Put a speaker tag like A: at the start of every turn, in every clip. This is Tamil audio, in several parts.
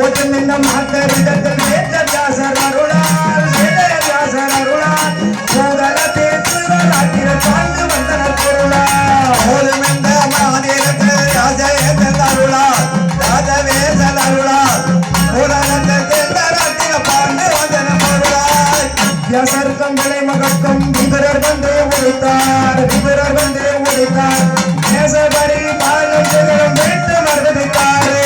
A: ஓட்டும் இந்த மாத்தரிடத்தில் வேத வியாசர் அருளால் போதல தேசுகள் ஆக்கிர பாண்டு வந்தனர் பொருளால் ஓடும் இந்த மாதிரத்தில் ராஜவேசல் அருளால் பாண்டு வந்தன பொருளால் வியாசர்க்கம் விலை மகக்கம் விபரர் வந்தே உழைத்தார் நேசபரி பாலும் புகழும் வைத்து மறுதித்தாரே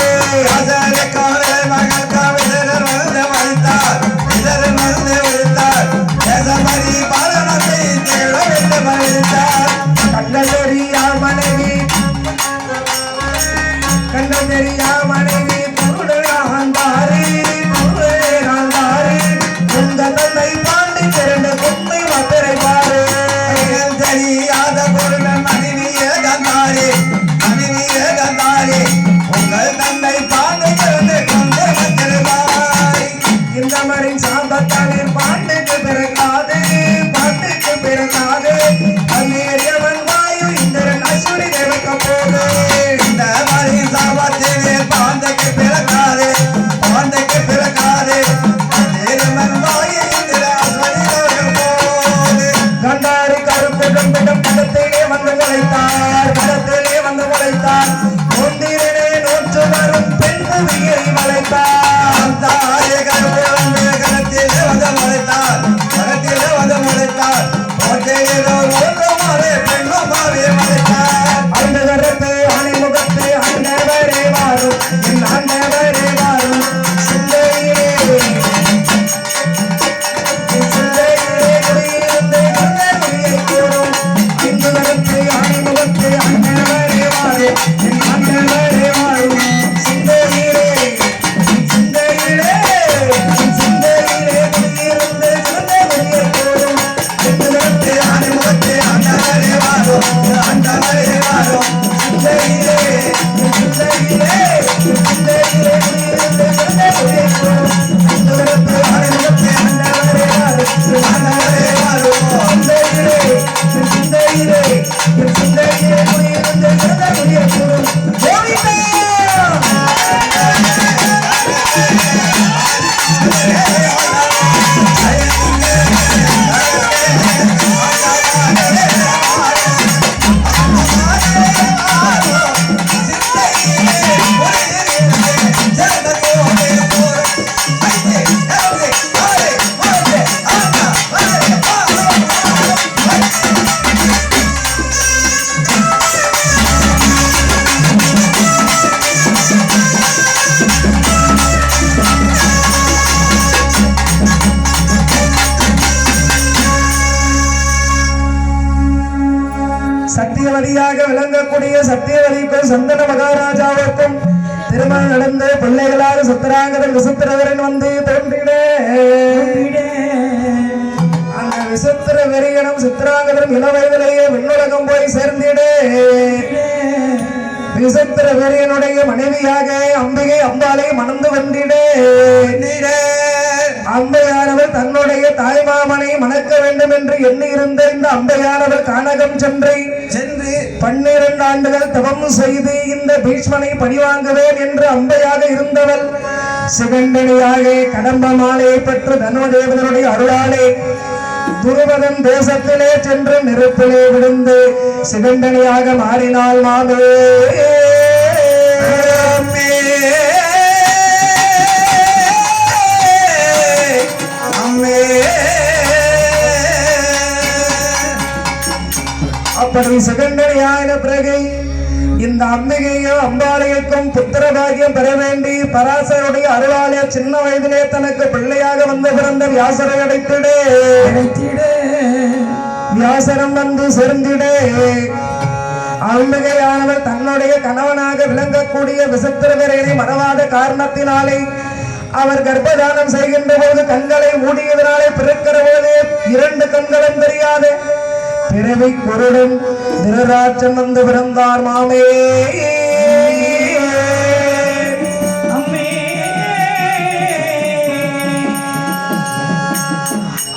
A: கண்ணதெரியா மனைவி பொருளாந்தாரி உங்க தந்தை பாண்டி திரண்டு குந்தை மத்திரை பாரு தெரியாத பொருள் மனைவியே கந்தாரி உங்கள் தந்தை பாண்டி திரண்டு குந்தை மத்திரை பாரு இந்த மாதிரி சாம்பத்தானீர் பாண்டுக்கு பிறக்காது அந்நேரியவன் வாயு இந்திரன் அசுரி தேவக்க போது இந்த மாதிரி சாபத்திலே பாண்டைக்கு பிறக்காது அந்நேரியவன் வாயு இந்திரன் அசுரி தேவக்க போது கண்டாரி கருப்புடன் பிடம் படத்திலே வந்து உழைத்தார் முந்திரனே நோற்று வரும் பெண் புவியை வளைத்தார் தாயே கருப்புடன் கணத்திலே வந்து உழைத்தார் அண்டகரத்தை அணிமுகத்தை அண்டவரே வாரும் சிந்தையிலே குடியிருந்து குடியை கூறும் அண்டகரத்தை அணிமுகத்தை அண்டவரே வாரும் சிந்தையிலே குடியிருந்து குடியை கூறும் சத்தியவதியாக விளங்கக்கூடிய சத்தியவதிக்கும் சந்தன மகாராஜாவுக்கும் திருமணம் நடந்து பிள்ளைகளாக சுத்தராங்கதன் விசுத்திரவரன் வந்து தோன்றிட அந்த விசுத்திர வெறியனும் சித்திராங்கதன் இளவயதிலேயே விண்ணுலகம் போய் சேர்ந்திட விசுத்திர வெறியனுடைய மனைவியாக அம்பிகை அம்பாலை மணந்து வந்திட அம்பையானவர் தன்னுடைய தாய்மாமனை மணக்க வேண்டும் என்று எண்ணி இருந்த இந்த அம்பையானவர் கானகம் சென்று 12 ஆண்டுகள் தவம் செய்து இந்த பீஷ்மனை பணிவாங்குவேன் என்று அம்பையாக இருந்தவள் சிகண்டனியாக கடம்ப மாலையை பெற்று தனுதேவனுடைய அருளாலே துருவதன் தேசத்திலே சென்று நெருப்பிலே விழுந்து சிகண்டனியாக மாறினாள் மாமே அப்படி சிகண்டனியான பிறகு இந்த அம்பிகையும் அம்பாளையக்கும் புத்திர பாகியம் பெற வேண்டி பராசருடைய அருளாலே சின்ன வயதிலே தனக்கு பிள்ளையாக வந்து பிறந்த வியாசரை அடைத்திட வியாசரம் வந்து சேர்ந்திட அம்பிகையானவர் தன்னுடைய கணவனாக விளங்கக்கூடிய விசித்திரவரையனை மறவாத காரணத்தினாலே அவர் கர்ப்பதானம் செய்கின்ற போது கண்களை மூடியதனாலே பிறக்கிற போது 2 கண்களும் தெரியாது பிறவி குருடன் திருராட்சன் வந்து பிறந்தார் மாமே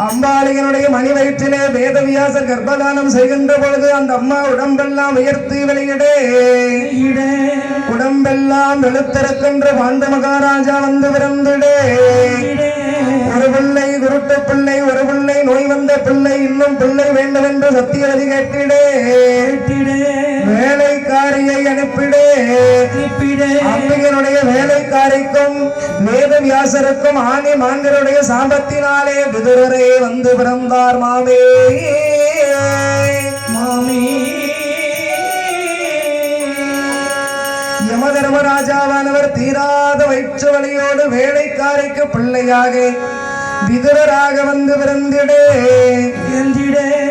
A: அம்பாளை அங்காளியனுடைய மணி வயிற்றிலே வேதவியாசர் கர்ப்பதானம் செய்கின்ற பொழுது அந்த அம்மா உடம்பெல்லாம் உயர்த்தி வெளியிடே உடம்பெல்லாம் வெளுத்திருக்கின்ற பாண்டு மகாராஜா வந்து பிறந்திடே ஒரு பிள்ளை குருட்டு பிள்ளை ஒரு பிள்ளை நோய் வந்த பிள்ளை இன்னும் பிள்ளை வேண்டும் என்று சத்தியவதி கேட்டிடே வேலைக்காரியை அனுப்பிடே அம்பிகனுடைய வேலைக்காரிக்கும் வேதவியாசருக்கும் ஆணி மாங்கருடைய சாபத்தினாலே விதுரரே வந்து பிறந்தார் மாமே மாமி யமதர்மராஜாவானவர் தீராத வயிற்று வலியோடு வேலைக்காரிக்கு பிள்ளையாக விதுரராக வந்து பிறந்திடே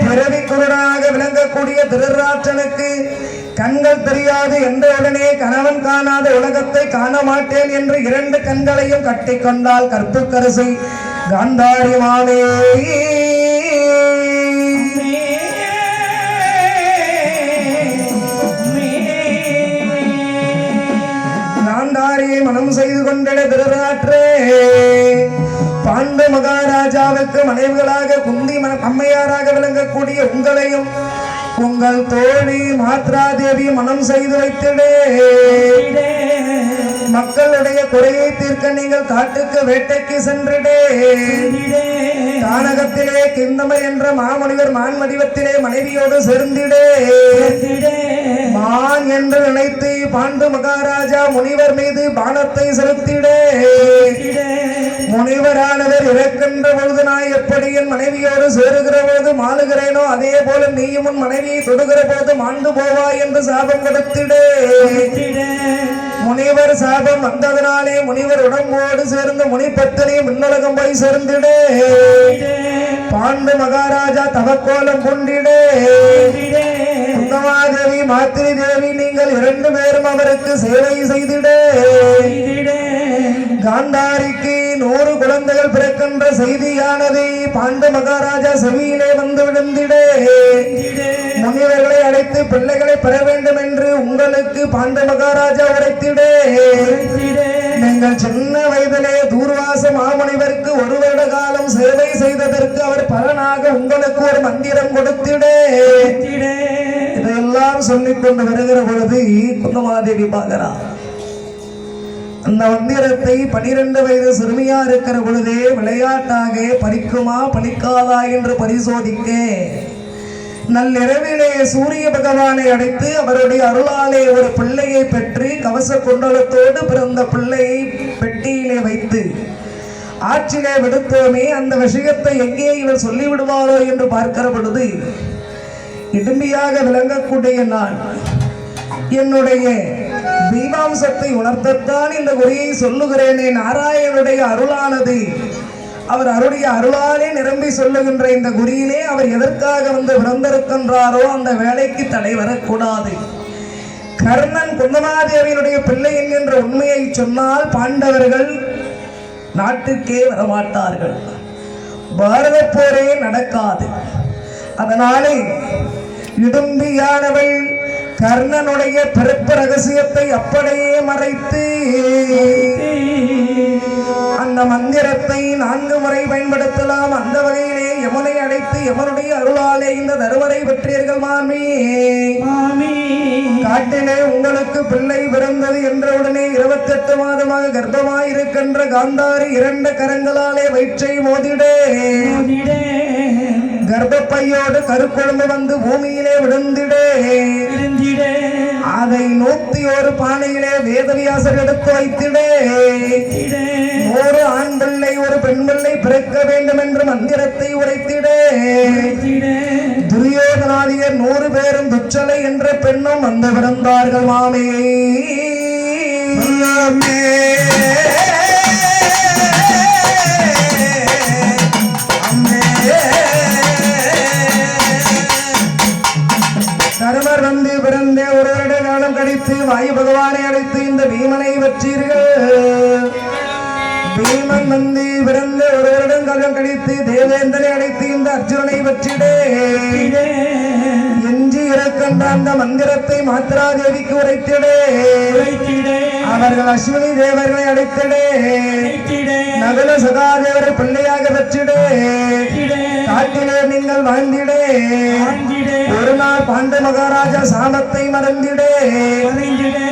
A: பிறவி குருடாக விளங்கக்கூடிய திருராற்றனுக்கு கண்கள் தெரியாது என்றவுடனே கணவன் காணாத உலகத்தை காண மாட்டேன் என்று 2 கண்களையும் கட்டிக்கொண்டால் கற்புக்கரசி காந்தாரி மாமே காந்தாரியை மனம் செய்து கொண்டிட திருராற்றே பாண்டு மகாராஜாவுக்கு மனைவிகளாக குந்தி அம்மையாராக விளங்கக்கூடிய உங்களையும் உங்கள் தோழி மாத்ராதேவி மனம் செய்து வைத்திடே மக்களுடைய குறையை தீர்க்க நீங்கள் காட்டுக்கு வேட்டைக்கு சென்றிடே தானகத்திலே கிந்தமை என்ற மாமுனிவர் மான் வடிவத்திலே மனைவியோடு சேர்ந்திடே மான் என்று நினைத்து பாண்டு மகாராஜா முனிவர் மீது பானத்தை செலுத்திடே முனிவரானவர் இறக்கின்ற பொழுது நான் எப்படி என் மனைவியோடு சேருகிற போது மாளுகிறேனோ அதே போல நீயும் உன் மனைவியை தொடுகிற போது மாண்டு போவாய் என்று சாபம் கொடுத்திடே முனிவர் சாபம் வந்ததனாலே முனிவர் உடம்போடு சேர்ந்து முனிப்பத்தினி மின்னலகம் போய் சேர்ந்திடே பாண்டு மகாராஜா தவக்கோலம் கொண்டிடே குந்தமாதேவி மாத்திரி தேவி நீங்கள் 2 பேரும் அவருக்கு சேவை செய்திடே காந்தாரிக்கு 100 குழந்தைகள் பிறக்கின்ற செய்தியானது பாண்டு மகாராஜா செவியிலே வந்து விழுந்திடே முனிவர்களை அழைத்து பிள்ளைகளை பெற வேண்டும் என்று உங்களுக்கு பாண்டு மகாராஜா உரைத்திடே நீங்கள் சின்ன வயதிலே தூர்வாச மாமுனிவருக்கு 1 வருட காலம் சேவை செய்ததற்கு அவர் பலனாக உங்களுக்கு ஒரு மந்திரம் கொடுத்திடே இதையெல்லாம் சொல்லிக் கொண்டு வருகிற பொழுது குந்தமாதேவி பார்க்கிறார் அந்த மந்திரத்தை 12 வயது சிறுமியா இருக்கிற பொழுதே விளையாட்டாக பலிக்குமா பலிக்காதா என்று பரிசோதிக்க நள்ளிரவிலே சூரிய பகவானை அடைத்து அவருடைய அருளாலே ஒரு பிள்ளையை பெற்று கவச குண்டலத்தோடு பிறந்த பிள்ளையை பெட்டியிலே வைத்து ஆற்றிலே விடுத்தோமே அந்த விஷயத்தை எங்கே இவர் சொல்லிவிடுவாரோ என்று பார்க்கிற பொழுது இடும்பியாக விளங்கக்கூடிய நான் என்னுடைய தீபாம்சத்தை உணர்த்தத்தான் இந்த குறியை சொல்லுகிறேனே நாராயணனுடைய அருளானது அவர் அவருடைய அருளாலே நிரம்பி சொல்லுகின்ற இந்த குறியிலே அவர் எதற்காக வந்து பிறந்திருக்கின்றாரோ அந்த வேலைக்கு தடை வரக்கூடாது கர்ணன் குந்தமாதேவியினுடைய பிள்ளை என்கின்ற உண்மையை சொன்னால் பாண்டவர்கள் நாட்டுக்கே வரமாட்டார்கள் பாரத போரே நடக்காது அதனாலே இடும்பியானவள் கர்ணனுடைய பிறப்பு ரகசியத்தை அப்படியே மறைத்து அந்த மந்திரத்தை 4 முறை பயன்படுத்தலாம் அந்த வகையிலே யமுனை அடைத்து யமனுடைய அருளாலே இந்த தருவரை பெற்றீர்கள் மாமி காட்டிலே உங்களுக்கு பிள்ளை பிறந்தது என்றவுடனே 28 மாதமாக கர்ப்பமாயிருக்கின்ற காந்தாரி 2 கரங்களாலே வயிற்றை மோதிடே கர்ப்பப்பையோடு கருக்குழம்பு வந்து பூமியிலே விழுந்திடே அதை 101 பானையிலே வேதவியாசர் எடுத்து வைத்திடே 100 ஆண் பிள்ளை 1 பெண் பிள்ளை பிறக்க வேண்டும் என்று மந்திரத்தை உரைத்திடே துரியோதனாதியர் 100 பேரும் துச்சலை என்ற பெண்ணும் வந்து பிறந்தார்கள் மாமே தருமர் வந்து பிறந்தே 1 வருட காலம் கழித்து வாயு பகவானை அழைத்து இந்த பீமனை வெற்றீர்கள் பீமன் வந்து பிறந்த 1 வருடம் காலம் கழித்து தேவேந்திரனை அழைத்து இந்த அர்ஜுனனை வெற்றிடே எஞ்சி இறக்கின்ற அந்த மந்திரத்தை மாத்ராதேவிக்கு உரைத்திடே அவர்கள் அஸ்வினி தேவர்களை அழைத்திடே நகுல சகாதேவரை பிள்ளையாக வெற்றிடே காட்டி நீங்கள் வாழ்ந்திடே ஒரு நாள் பாண்ட மகாராஜா சாபத்தை மறந்திடே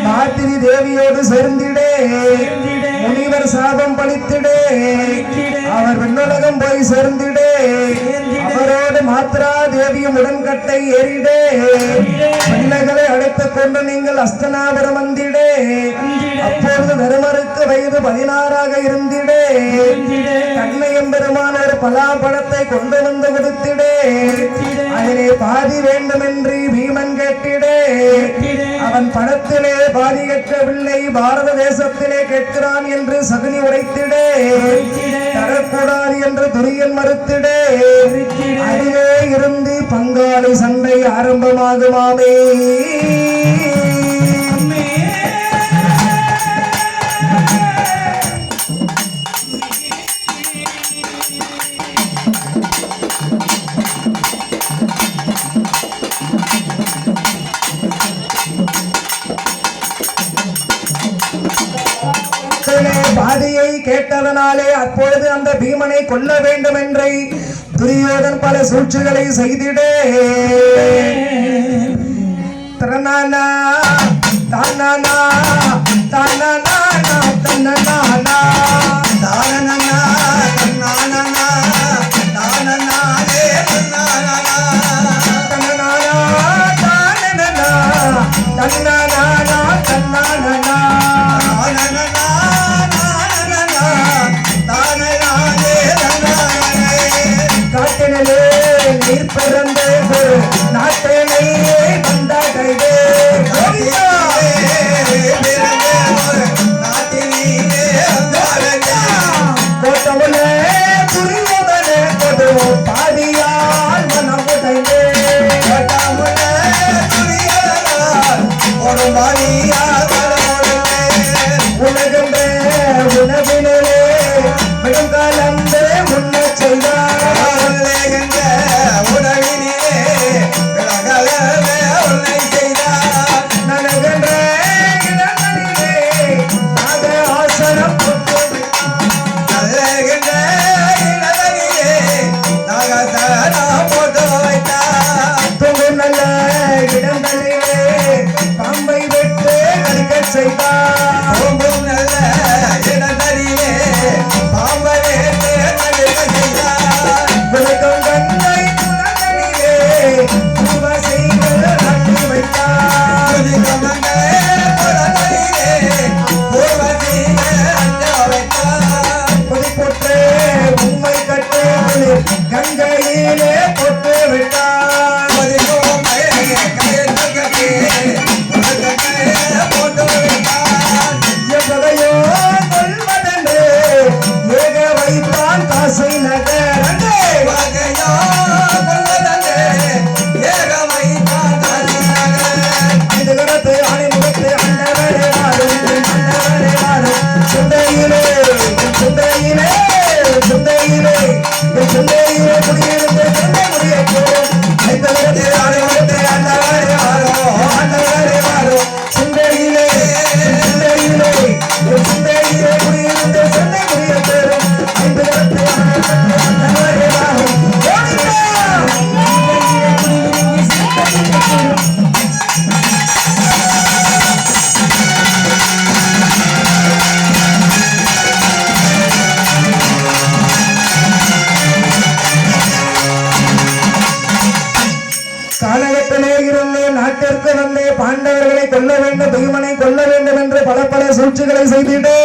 A: மாத்திரி தேவியோடு சேர்ந்திடே முனிவர் சாபம் பழித்திடே அவர் விண்ணுலகம் போய் சேர்ந்திடே அவரோடு மாத்ரா தேவியும் உடன்கட்டை ஏறிடே பிள்ளைகளை அழைத்துக் கொண்டு நீங்கள் அஸ்தனாபுரம் வந்திடே அப்பொழுது தருமருக்கு வயது 16 இருந்திடே கண்ணையம் பெருமான் ஒரு பலாப்பழத்தை கொண்டு வந்து கொடுத்திடே அதிலே பாதி வேண்டும் என்று பீமன் கேட்டிடே அவன் பணத்திலே பாதி கேட்கவில்லை பாரத தேசத்திலே கேட்கிறான் என்று சகுனி உரைத்திடே தரக்கூடாது என்று துரியன் மறுத்திடே அதிலே இருந்து பங்காளி சண்டை ஆரம்பமாகுமாமே பாதியை கேட்டதனாலே அப்பொழுது அந்த பீமனை கொல்ல வேண்டும் என்று துரியோதன் பல சூழ்ச்சிகளை செய்திடே தனனா தனனா தனனா தனனா தனனா தனனா தனனா நீர் பிறந்த நாட்டினை வந்தடைவே கோட்டமுல துரியோதனே கொடு பாதியால் மனமுடையே கோட்டமுல துரியோதனால் ஒரு பாதியால் உலகமே உணவிலே விடுங்கலந்து உண்ண செய்தார் பாம்பை விட்டு கடிக்க செய்தார் பாம்பை விட்டு கடிக்க செய்தார் உலகம் கண்ணை புலனிலே பூவசைகள் நட்டு வைத்தார் புதிப்பொற்று உண்மை கட்டு கங்கையிலே பொட்டு விட்டார் எவ்வகையோ கொள்வதென்று ஏக வைத்தான் காசை நகர் ஐந்து கரத்து அணிமுகத்து அண்டவரே வாரும் சுந்தையிலே சுந்தையிலே சுந்தையிலே சுந்தையிலே குடியிருந்து சுந்தை முடியப்போம் ஐந்து கரத்து அணிமுகத்து அண்டவரே வாரும் சுந்தையிலே சுந்தையிலே சுந்தையிலே குடியிருந்து சுந்தை முடியப்போம் ஐந்து கரத்து அண்டவரே வாரும் கானகத்திலே இருந்து நாட்டிற்கு வந்தே பாண்டவர்களை கொல்ல வேண்டும் பீமனை கொல்ல வேண்டும் என்று பல சூழ்ச்சிகளை செய்திடே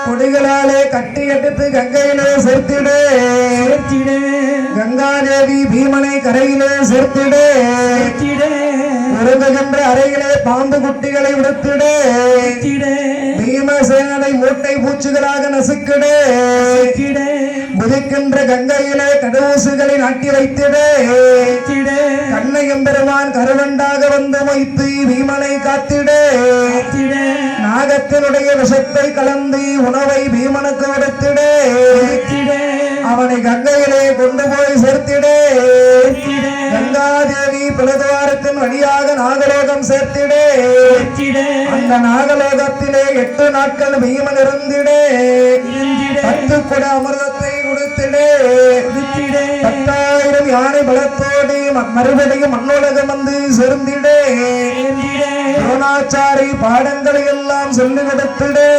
A: கொடிகளாலே கட்டி எடுத்து கங்கையிலே சேர்த்திடே கங்காதேவி பீமனை கரையிலே சேர்த்திடே உறங்குகின்ற அறையிலே பாம்பு குட்டிகளை விடுத்திடே பீமசேனனை மூட்டை பூச்சிகளாக நசுக்கிடே குதிக்கின்ற கங்கையிலே கடவுசுகளை நாட்டி வைத்திடே கண்ணையம் பெருமான் கருவண்டாக வந்து மொய்த்து பீமனை காத்திடே நாகத்தினுடைய விஷத்தை கலந்து உணவை பீமனுக்கு கொடுத்திடே அவனை கங்கையிலே கொண்டு போய் சேர்த்திடே கங்காதேவி பிளதுவாரத்தின் வழியாக நாகலோகம் சேர்த்திடே அந்த நாகலோகத்திலே 8 நாட்கள் பீமன் இருந்திடே 10 குட அமிர்தத்தை கொடுத்து உதித்திடே 10,000 யானை பலத்தோடு மறுபடியும் மண்ணுலகம் வந்து சேர்ந்திடே துரோணாச்சாரி பாடங்களை எல்லாம் சொல்லி கொடுத்திடே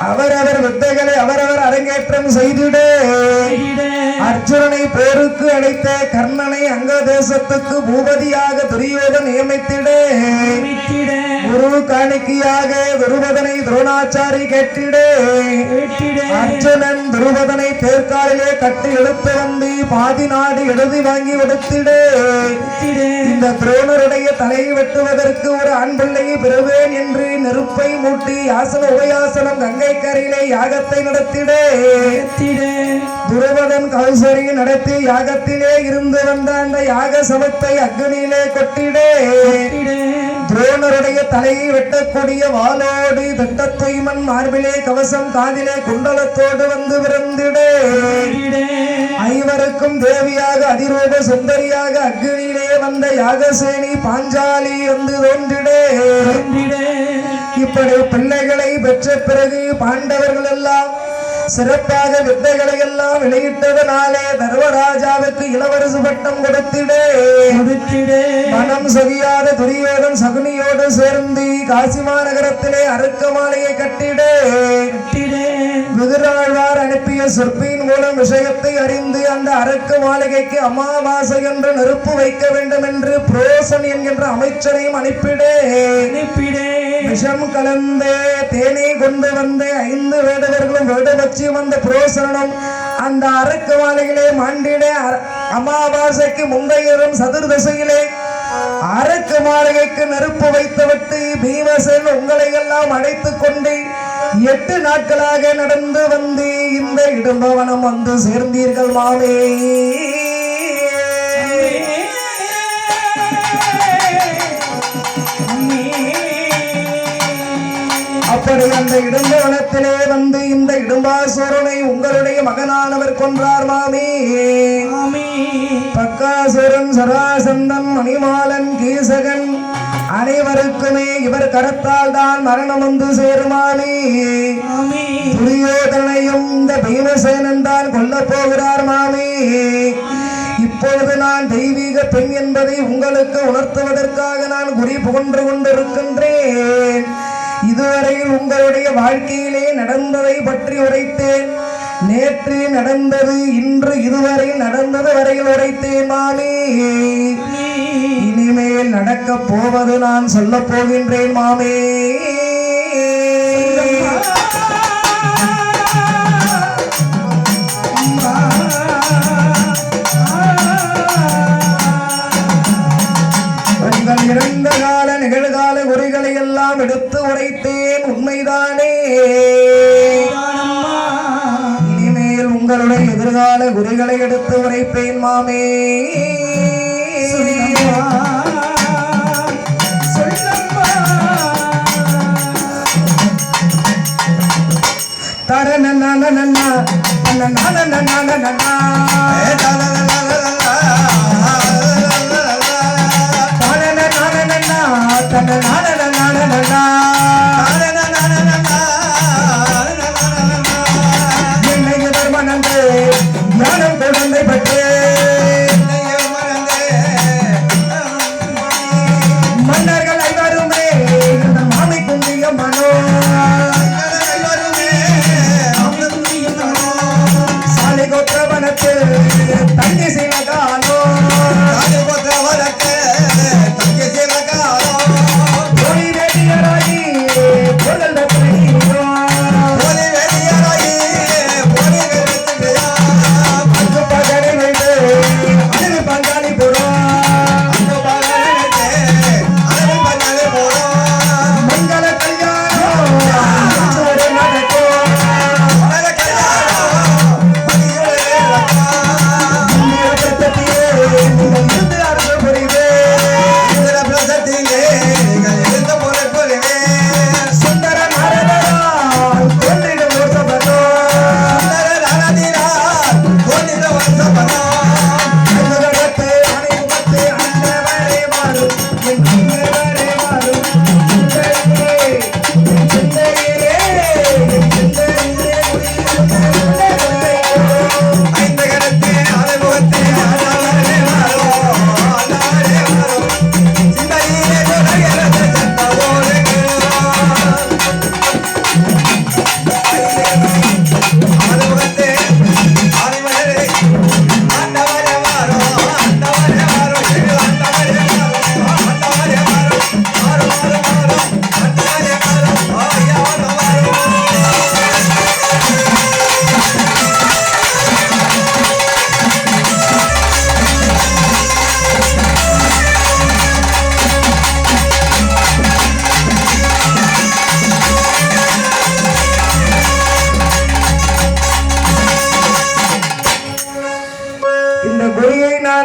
A: அவரவர் வித்தைகளை அவரவர் அரங்கேற்றம் செய்திடே அர்ஜுனனை போருக்கு அழைத்த கர்ணனை அங்க தேசத்துக்கு பூபதியாக துரியோதன் நியமித்திடே குரு காணிக்கையாக துருபதனை துரோணாச்சாரி கேட்டிடே அர்ஜுனன் துருபதனை தேர்காலிலே கட்டி எடுத்து வந்து பாதி நாடு எழுதி வாங்கி கொடுத்திடே இந்த துரோணருடைய தலையை வெட்டுவதற்கு ஒரு ஆண் பிள்ளையை பெறுவேன் என்று நெருப்பை மூட்டி யாசன உபயாசனம் கங்கை கரையிலே யாகத்தை நடத்திடே துருபதன் கௌசரி நடத்தி யாகத்திலே இருந்து வந்த அந்த யாக சமத்தை அக்னியிலே கொட்டிடே துரோணருடைய தலையை வெட்டக்கூடிய வாளோடு தட்டத்தொய்மன் மார்பிலே கவசம் காதிலே குண்டலத்தோடு வந்து விருந்திடே ஐவருக்கும் தேவியாக அதிரூப சுந்தரியாக அக்னியிலே வந்த யாகசேனி பாஞ்சாலி வந்து தோன்றிடே இப்படி பிள்ளைகளை பெற்ற பிறகு பாண்டவர்கள் எல்லாம் சிறப்பாக வித்தைகளை எல்லாம் வெளியிட்டதனாலே தர்மராஜாவுக்கு இளவரசு பட்டம் கொடுத்திடே மனம் சகியாத துரியோதன் சகுனியோடு சேர்ந்து காசிமா நகரத்திலே அரக்க மாலையை கட்டிடே விதுராழ்வார் அனுப்பிய சொற்பின் மூலம் விஷயத்தை அறிந்து அந்த அரக்க மாளிகைக்கு அமாவாசை என்று நெருப்பு வைக்க வேண்டும் என்று புரோசன் என்கின்ற அமைச்சரையும் அனுப்பிடே விஷம் கலந்த தேனை கொண்டு வந்த 5 வேடவர்களும் வேடவச்சி வந்த புரோசனும் அந்த அரக்க மாளிகையிலே மாண்டிட அமாவாசைக்கு முந்தையரும் சதுர்தசையிலே அரக்க மாளிகைக்கு நெருப்பு வைத்துவிட்டு பீமசேன் உங்களை எல்லாம் அழைத்துக் கொண்டு 8 நாட்களாக நடந்து வந்து இந்த இடும்பவனம் வந்து சேர்ந்தீர்கள் மாமே. அப்படி அந்த இடும்பவனத்திலே வந்து இந்த இடும்பாசூரனை உங்களுடைய மகனானவர் கொன்றார் மாமே. பக்காசுரன் சராசந்தன் மணிமாலன் கீசகன் அனைவருக்குமே இவர் கரத்தால் தான் மரணம் வந்து சேருமாமே. துரியோதனையும் இந்த பீமசேனன் தான் கொல்ல போகிறார் மாமே. இப்பொழுது நான் தெய்வீக பெண் என்பதை உங்களுக்கு உணர்த்துவதற்காக நான் குறி புகன்று கொண்டிருக்கின்றேன். இதுவரையில் உங்களுடைய வாழ்க்கையிலே நடந்ததை பற்றி உரைத்தேன். நேற்று நடந்தது, இன்று இதுவரையில் நடந்தது வரையில் உரைத்தேன் மாமே. இனிமேல் நடக்க போவது நான் சொல்ல போகின்றேன் மாமே. உங்கள் இறந்த கால நிகழ்கால குறிகளை எல்லாம் எடுத்து உரைத்தேன், உண்மைதானே? இனிமேல் உங்களுடைய எதிர்கால குறிகளை எடுத்து உரைப்பேன் மாமே. மன்னர்கள் ஐவருமே மாமி குந்திய மனோ சாலிகோத்திரவனத்தில் தங்கி சிவகாலோ துரோண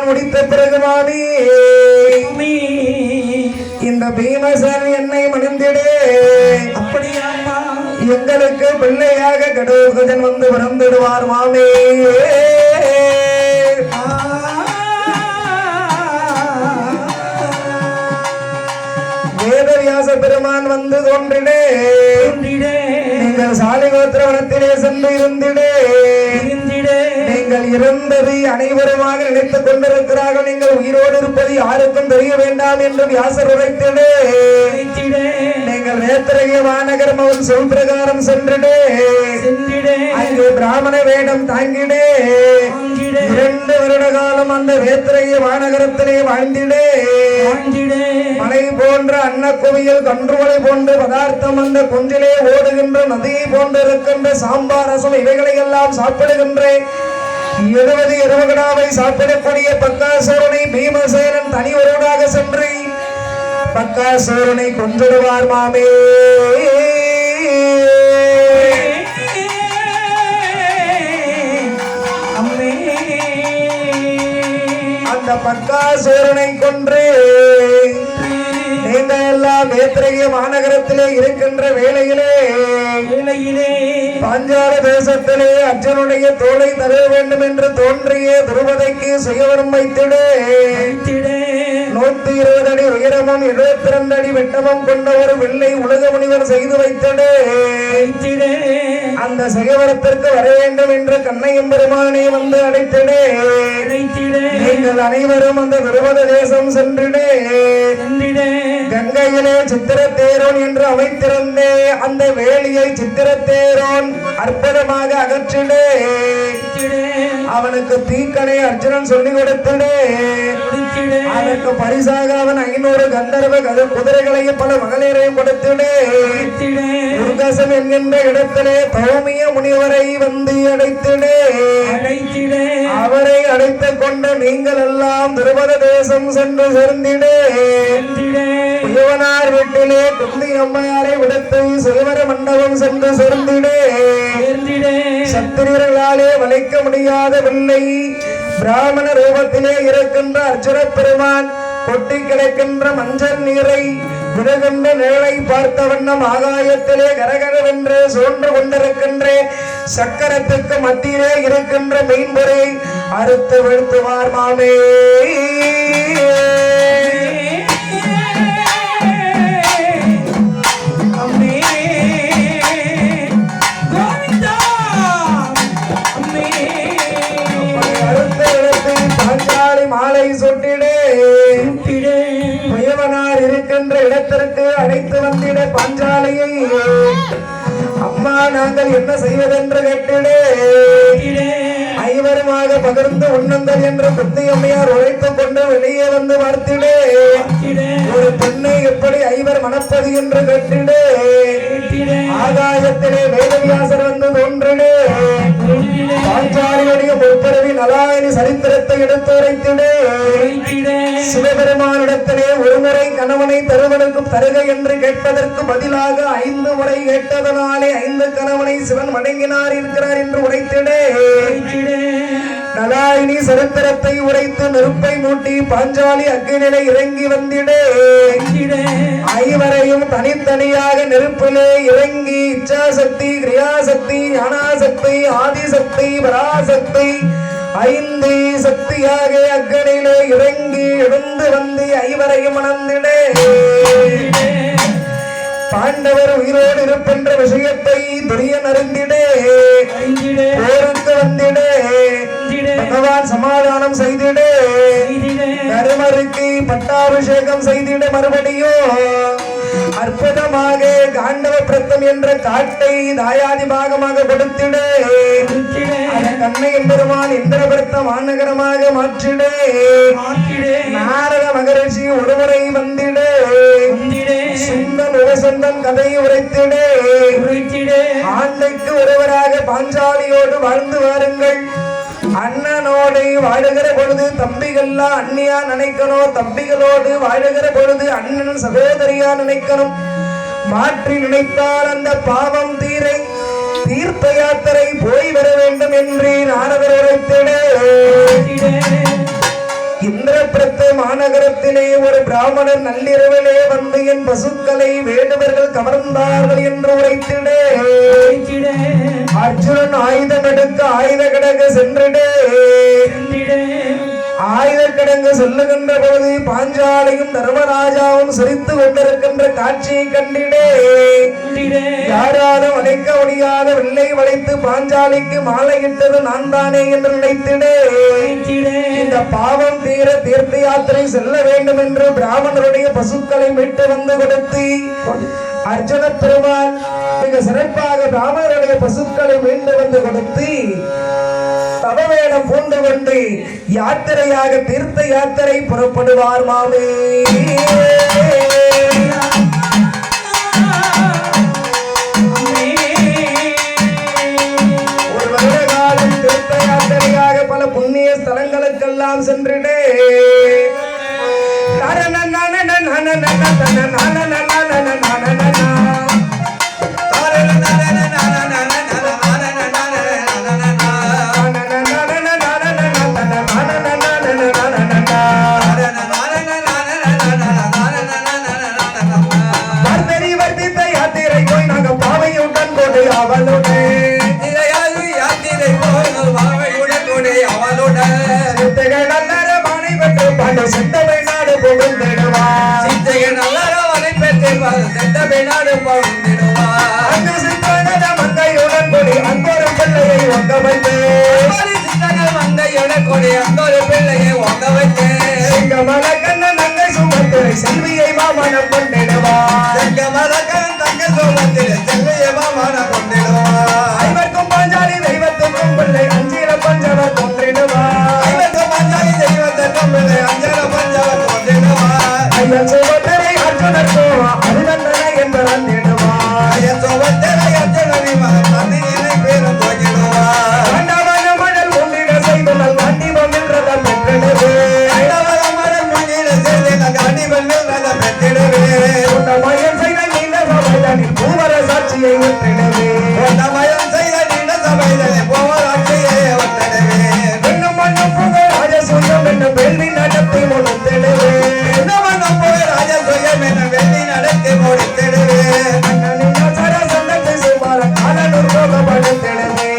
A: எல்லாம் முடித்த பிறகு மாமி இந்த பீமசேன் என்னை மணந்திடே.
B: அப்படியாம்மா?
A: எங்களுக்கு பிள்ளையாக கடவுள்கஜன் வந்து பிறந்திடுவார் மாமே. வேதவியாச பெருமான் வந்து தோன்றிடே. நீங்கள் சாலிகோத்திரவனத்திலே சென்று இருந்திடே. நீங்கள் இருந்ததை அனைவருமாக நினைத்துக் கொண்டிருக்கிறார்கள். நீங்கள் உயிரோடு இருப்பது யாருக்கும் தெரிய வேண்டாம் என்று வியாசர் உரைத்திடே. நீங்கள் வேத்திரகிய மாநகரம் அவன் சொல் பிரகாரம் சென்றிடே. அங்கு பிராமண வேடம் தாங்கிடே. 2 வருட காலம் அந்த வேத்திரகிய மாநகரத்திலே வாழ்ந்திடே. மலை போன்ற அன்னக்குவியல் கன்றுகளை போன்ற பதார்த்தம் அந்த குஞ்சிலே ஓடுகின்ற நதியை போன்று இருக்கின்ற சாம்பார் ரசம் இவைகளை எல்லாம் சாப்பிடுகின்றேன். 70 இரவுகடாவை சாப்பிடக்கூடிய பக்காசூரனை பீமசேனன் தனி ஒருவனாக சென்று பக்காசூரனை கொன்றிடுவார் மாமே. அந்த பக்காசூரனை கொன்று நீங்கள் எல்லாம் வேத்திரகிய மாநகரத்திலே இருக்கின்ற வேளையிலே பாஞ்சால தேசத்திலே அர்ஜுனுடைய தோளை தர வேண்டும் என்று தோன்றிய துருபதைக்கு சுயவரம் வைத்திடே. 120 அடி உயரமும் 72 அடி வெட்டமும் கொண்ட ஒரு வெள்ளை உலக முனிவர் செய்து வைத்திடே. அந்த சுயவரத்திற்கு வர வேண்டும் என்று கண்ணையும் பெருமானை வந்து அடைத்திடே. நீங்கள் அனைவரும் அந்த துருபத தேசம் சென்றிடே. கங்கையிலே சித்திரத்தேரோன் என்று அமைத்திருந்தே அந்த வேலியை சித்திரத்தேரோன் அற்புதமாக அகற்றிடே. அவனுக்கு தீக்கணை அர்ஜுனன் சொல்லிக் கொடுத்திடே. அதற்கு பரிசாக அவன் 500 கந்தர்வ குதிரைகளையும் பல மகளிரையும் கொடுத்திடே. துர்கசம் என்கின்ற இடத்திலே பௌமிய முனிவரை வந்து அடைத்திடே. அவரை அடைத்துக் கொண்டு நீங்கள் எல்லாம் துருபத தேசம் சென்று சேர்ந்திடே. புயவனார் வீட்டிலே குந்தி அம்மையாரை விடுத்து சுயவர மண்டபம் சென்று சேர்ந்திடே. சத்திரியர்களாலே வளைக்க முடியாத வெள்ளை பிராமண ரூபத்திலே இருக்கின்ற அர்ஜுன பெருமான் கொட்டி கிடக்கின்ற மஞ்சள் நீரை விடுகின்ற நிழலை பார்த்த வண்ணம் ஆகாயத்திலே கரகரவென்று சோன்று கொண்டிருக்கின்ற சக்கரத்துக்கு மத்தியிலே இருக்கின்ற மீன்பொறை அறுத்து வீழ்த்துவார் மாமே. மாலை சுட்டிடே. புயவனார் இருக்கின்ற இடத்திற்கு அழைத்து வந்திட பாஞ்சாலையை அம்மா நாங்கள் என்ன செய்வதென்று கேட்டிடே. 5வருமாக பகிர்ந்து உண்ணுங்கள் என்று குத்தியம்மையார் உழைத்துக் கொண்டு வெளியே வந்து பார்த்திடே. ஒரு பெண்ணை எப்படி 5 மணப்பது என்று கேட்டிடே. ஆகாயத்திலே வேதவியாசர் வந்து தோன்றிடே. பாஞ்சாலியுடைய முற்பிறவி நலாயினி சரித்திரத்தை எடுத்து உரைத்திடே. சிவபெருமானிடத்திலே ஒருமுறை கணவனை தருவனுக்கும் தருக என்று கேட்பதற்கு பதிலாக 5 முறை கேட்டதனாலே 5 கணவனை சிவன் வணங்கினார் இருக்கிறார் என்று உரைத்திடே. நலாயினி சரித்திரத்தை உரைத்து நெருப்பை மூட்டி பாஞ்சாலி அக்னியிலே இறங்கி வந்திடே. 5வரையும் தனித்தனியாக நெருப்பிலே இறங்கி இச்சாசக்தி, கிரியாசக்தி, ஞானாசக்தி, ஆதிசக்தி, பராசக்தி 5 சக்தியாக அக்னியிலே இறங்கி எழுந்து வந்து 5வரையும் மணந்திடே. பாண்டவர் உயிரோடு இருக்கின்ற விஷயத்தை துரியன் அறிந்திடே. போருக்கு வந்திடே. பகவான் சமாதானம் செய்திடே. தருமருக்கு பட்டாபிஷேகம் செய்திட மறுபடியும் அற்புதமாக காண்டவ பிரத்தம் என்ற காட்டை தாயாதி பாகமாக கொடுத்திடே. கண்ணையின் பெருமான் இந்திரபிரத்த மாநகரமாக மாற்றிடே. நாரத மகரிஷி ஒருமுறை வந்திடே. சுந்தன் உபசந்தன் கதையை உரைத்திடே. ஆண்டைக்கு ஒருவராக பாஞ்சாலியோடு வாழ்ந்து வாருங்கள். அண்ணனோடு வாழுகிற பொழுது தம்பிகளா அண்ணியா நினைக்கணும். தம்பிகளோடு வாழுகிற பொழுது அண்ணன் சகோதரியா நினைக்கணும். மாற்றி நினைத்தால் அந்த பாவம் தீரை தீர்த்த யாத்திரை போய் வர வேண்டும் என்று நாரதர் உரைத்திட இந்திரபிரத்த மாநகரத்திலே ஒரு பிராமணர் நள்ளிரவிலே வந்து என் பசுக்களை வேடுவர்கள் கவர்ந்தார்கள் என்று உரைத்திட அர்ஜுனன் ஆயுதம் எடுக்க ஆயுத கடக சென்றிடே ஆயுத கடங்கு செல்லுகின்ற பொழுது பாஞ்சாலையும் தர்மராஜாவும் சிரித்து கொண்டிருக்கின்ற காட்சியை கண்டிடே யாராலும் அழைக்க முடியாத வெள்ளை வளைத்து பாஞ்சாலிக்கு மாலையிட்டது நான் தானே என்று நினைத்திடே இந்த பாவம் தீர தீர்த்த யாத்திரை செல்ல வேண்டும் என்று பிராமணருடைய பசுக்களை மீட்டு வந்து கொடுத்து அர்ஜுன பெருமான் மிக சிறப்பாக பிராமணருடைய பசுக்களை மீண்டு வந்து கொடுத்து தவவேடம் பூண்டு கொண்டு யாத்திரையாக தீர்த்த யாத்திரை புறப்படுவார் மாமே. ஒரு வருட காலம் தீர்த்த யாத்திரையாக பல புண்ணிய ஸ்தலங்களுக்கெல்லாம் சென்றிடே செல்வியை மாமனம் கொண்டிடுவார் ஐவர்க்கும் பாஞ்சாலி தெய்வத்துக்கும் பிள்ளை அஞ்சில பஞ்சவர் கொண்டிடுவார் ஐயன் சுபத்திரை அர்ஜுனருக்கும் அருகந்தனை என்று வந்திடுவார் மண்டபம் உண்டிட செய்துள்ள கண்டிபம் என்றதன் மயம் செய்த நீண்ட சபைதனில் பூவர சாட்சியை ஒத்திடவே பெண்ணும் மண்ணும் புகழ் ராஜசூயம் என்ன வெள்ளி நடத்தி முடித்திடவே சரசந்தத்தை சுமார காலனூர் போகப்படுத்திடவே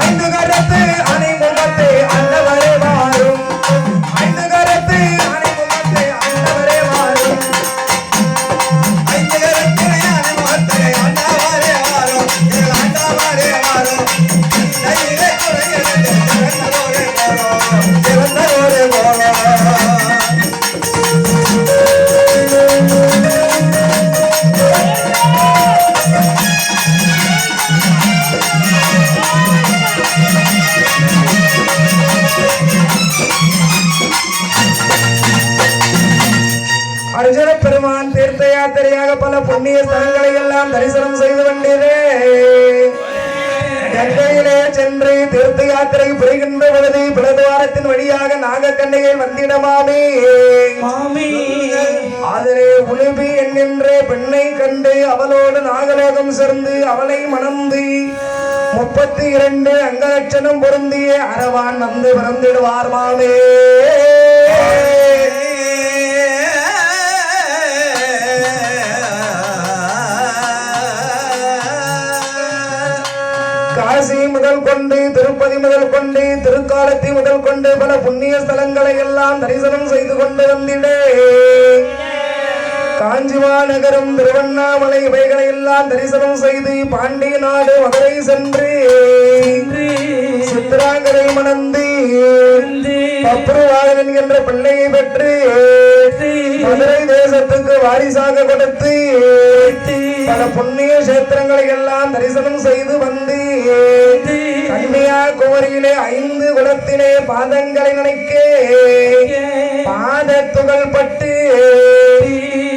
A: ஐந்து கரத்து அணை முகத்தை அண்டவரே மாறும் ஐந்து கரத்து அணை முகத்தை அண்டவரே மாறும் அர்ஜுன பெருமான் தீர்த்த யாத்திரையாக பல புண்ணிய ஸ்தலங்களை எல்லாம் தரிசனம் செய்து கொண்டே கங்கையிலே சென்று தீர்த்த யாத்திரை புரிகின்ற பொழுது பிளதுவாரத்தின் வழியாக நாகக்கண்ணையை வந்திடமாமே அதிலே உலுபி என்கின்ற பெண்ணை கண்டு அவளோடு நாகலோகம் சேர்ந்து அவளை மணந்து 32 அங்கலட்சணம் பொருந்திய அரவான் வந்து பிறந்திடுவார் மாமே. காசி முதல் கொண்டு திருப்பதி முதல் கொண்டு திருக்காலத்தி முதல் கொண்டு பல புண்ணிய ஸ்தலங்களை எல்லாம் தரிசனம் செய்து கொண்டு வந்திடே காஞ்சிமா நகரம் திருவண்ணாமலை இவைகளை எல்லாம் தரிசனம் செய்து பாண்டிய நாடு மதுரை சென்று சித்ராங்கரை மணந்து பப்ருவாகன் என்ற பிள்ளையை பெற்று மதுரை தேசத்துக்கு வாரிசாக கொடுத்து பல புண்ணிய கஷேத்திரங்களை எல்லாம் தரிசனம் செய்து வந்து கன்னியாகுமரியிலே 5 குலத்திலே பாதங்களை நினைக்க பாதத்துகள் பட்டு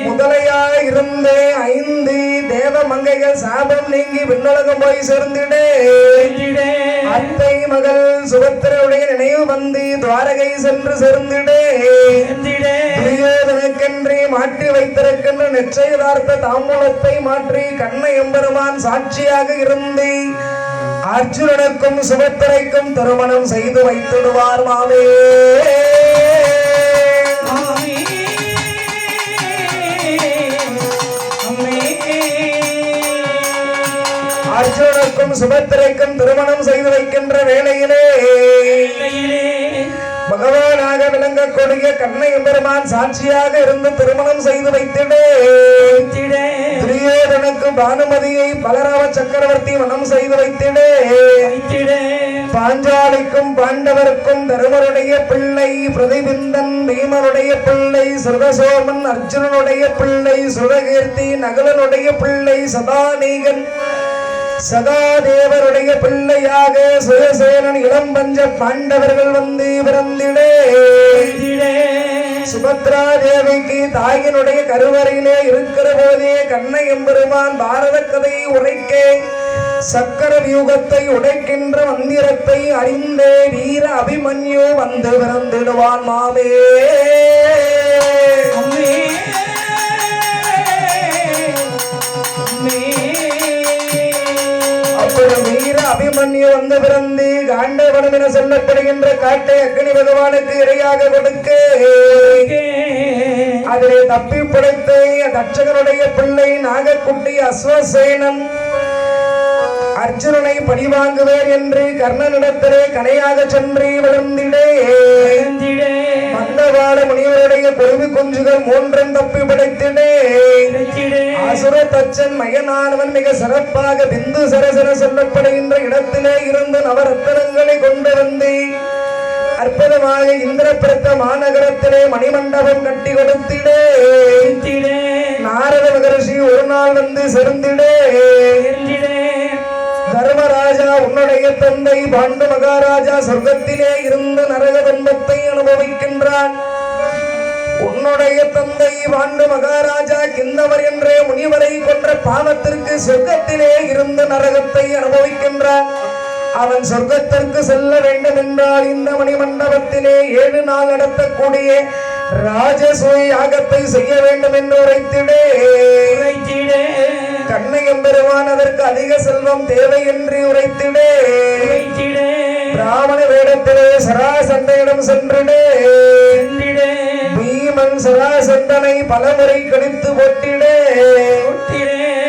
A: முதலையாக இருந்த 5 தேவ மங்கைகள் சாபம் நீங்கி விண்ணுலகம் போய் சேர்ந்திடே அத்தை மகள் சுபத்திரருடைய நினைவு வந்து துவாரகை சென்று சேர்ந்திடே துரியோதனுக்கென்றே மாற்றி வைத்திருக்கின்ற நிச்சயதார்த்த தாம்பூலத்தை மாற்றி கண்ணை எம்பெருமான் சாட்சியாக இருந்து அர்ஜுனனுக்கும் சுபத்திரைக்கும் திருமணம் செய்து வைத்திடுவார் மாமே. அர்ஜுனனுக்கும் சுபத்திரைக்கும் திருமணம் செய்து வைக்கின்ற வேளையிலே பகவானாக விளங்கக்கூடிய கண்ணை எம்பெருமான் சாட்சியாக இருந்து திருமணம் செய்து வைத்திடே துரியோதனுக்கு பானுமதியை பலராம சக்கரவர்த்தி மனம் செய்து வைத்திடே பாஞ்சாலிக்கும் பாண்டவருக்கும் தருமருடைய பிள்ளை பிரதிபிந்தன் பீமனுடைய பிள்ளை சுரசோமன் அர்ஜுனனுடைய பிள்ளை சுரகீர்த்தி நகுலனுடைய பிள்ளை சதாநீகன் சகாதேவருடைய பிள்ளையாக சுயசேனன் இளம் பஞ்ச பாண்டவர்கள் வந்து பிறந்திடே சுபத்ரா தேவிக்கு தாயினுடைய கருவறையிலே இருக்கிற போதே கண்ணை எம்பெருமான் பாரத கதையை உரைக்க சக்கர வியூகத்தை உடைக்கின்ற மந்திரத்தை அறிந்தே வீர அபிமன்யு வந்து பிறந்திடுவான் மாமே. வீர அபிமன்யு வந்து பிறந்து காண்டவனம் என சொல்லப்படுகின்ற காட்டை அக்னி பகவானுக்கு இரையாக கொடுக்க அதிலே தப்பி பிழைத்த தட்சகனுடைய பிள்ளை நாகக்குட்டி அஸ்வசேனன் அர்ஜுனனை பழிவாங்குவேன் என்று கர்ணனிடத்திலே கனையாக சென்று விழுந்திடே மந்தவாள முனிவருடைய குருவி குஞ்சுகள் மூன்றும் தப்பி பிழைத்திடே அசுர தச்சன் மகனானவன் மிக சிறப்பாக பிந்து சரசர சொல்லப்படுகின்ற இடத்திலே இருந்து நவரத்தனங்களை கொண்டு வந்து அற்புதமாக இந்திரபிரத்த மாநகரத்திலே மணிமண்டபம் கட்டி கொடுத்திடே நாரத மகரிஷி ஒரு நாள் வந்து செருந்திடே தர்மராஜா உன்னுடைய தந்தை பாண்டு மகாராஜா சொர்க்கத்திலே இருந்து நரக துன்பத்தை அனுபவிக்கின்றான். உன்னுடைய தந்தை பாண்டு மகாராஜா கிந்தவர் என்றே முனிவரை கொன்ற பாவத்திற்கு சொர்க்கத்திலே இருந்து நரகத்தை அனுபவிக்கின்றான். அவன் சொர்க்கத்திற்கு செல்ல வேண்டும் என்றால் இந்த மணிமண்டபத்திலே 7 நாள் நடத்தக்கூடிய ராஜசூய யாகத்தை செய்ய வேண்டும் என்று உரைத்திடே கண்ணையம் பெருமான் அதற்கு அதிக செல்வம் தேவை என்று உரைத்திடே பிராமண வேடத்திலே சராசண்டையிடம் சென்றிடே பீமன் சராசண்டனை பலமுறை கடித்து போட்டிடே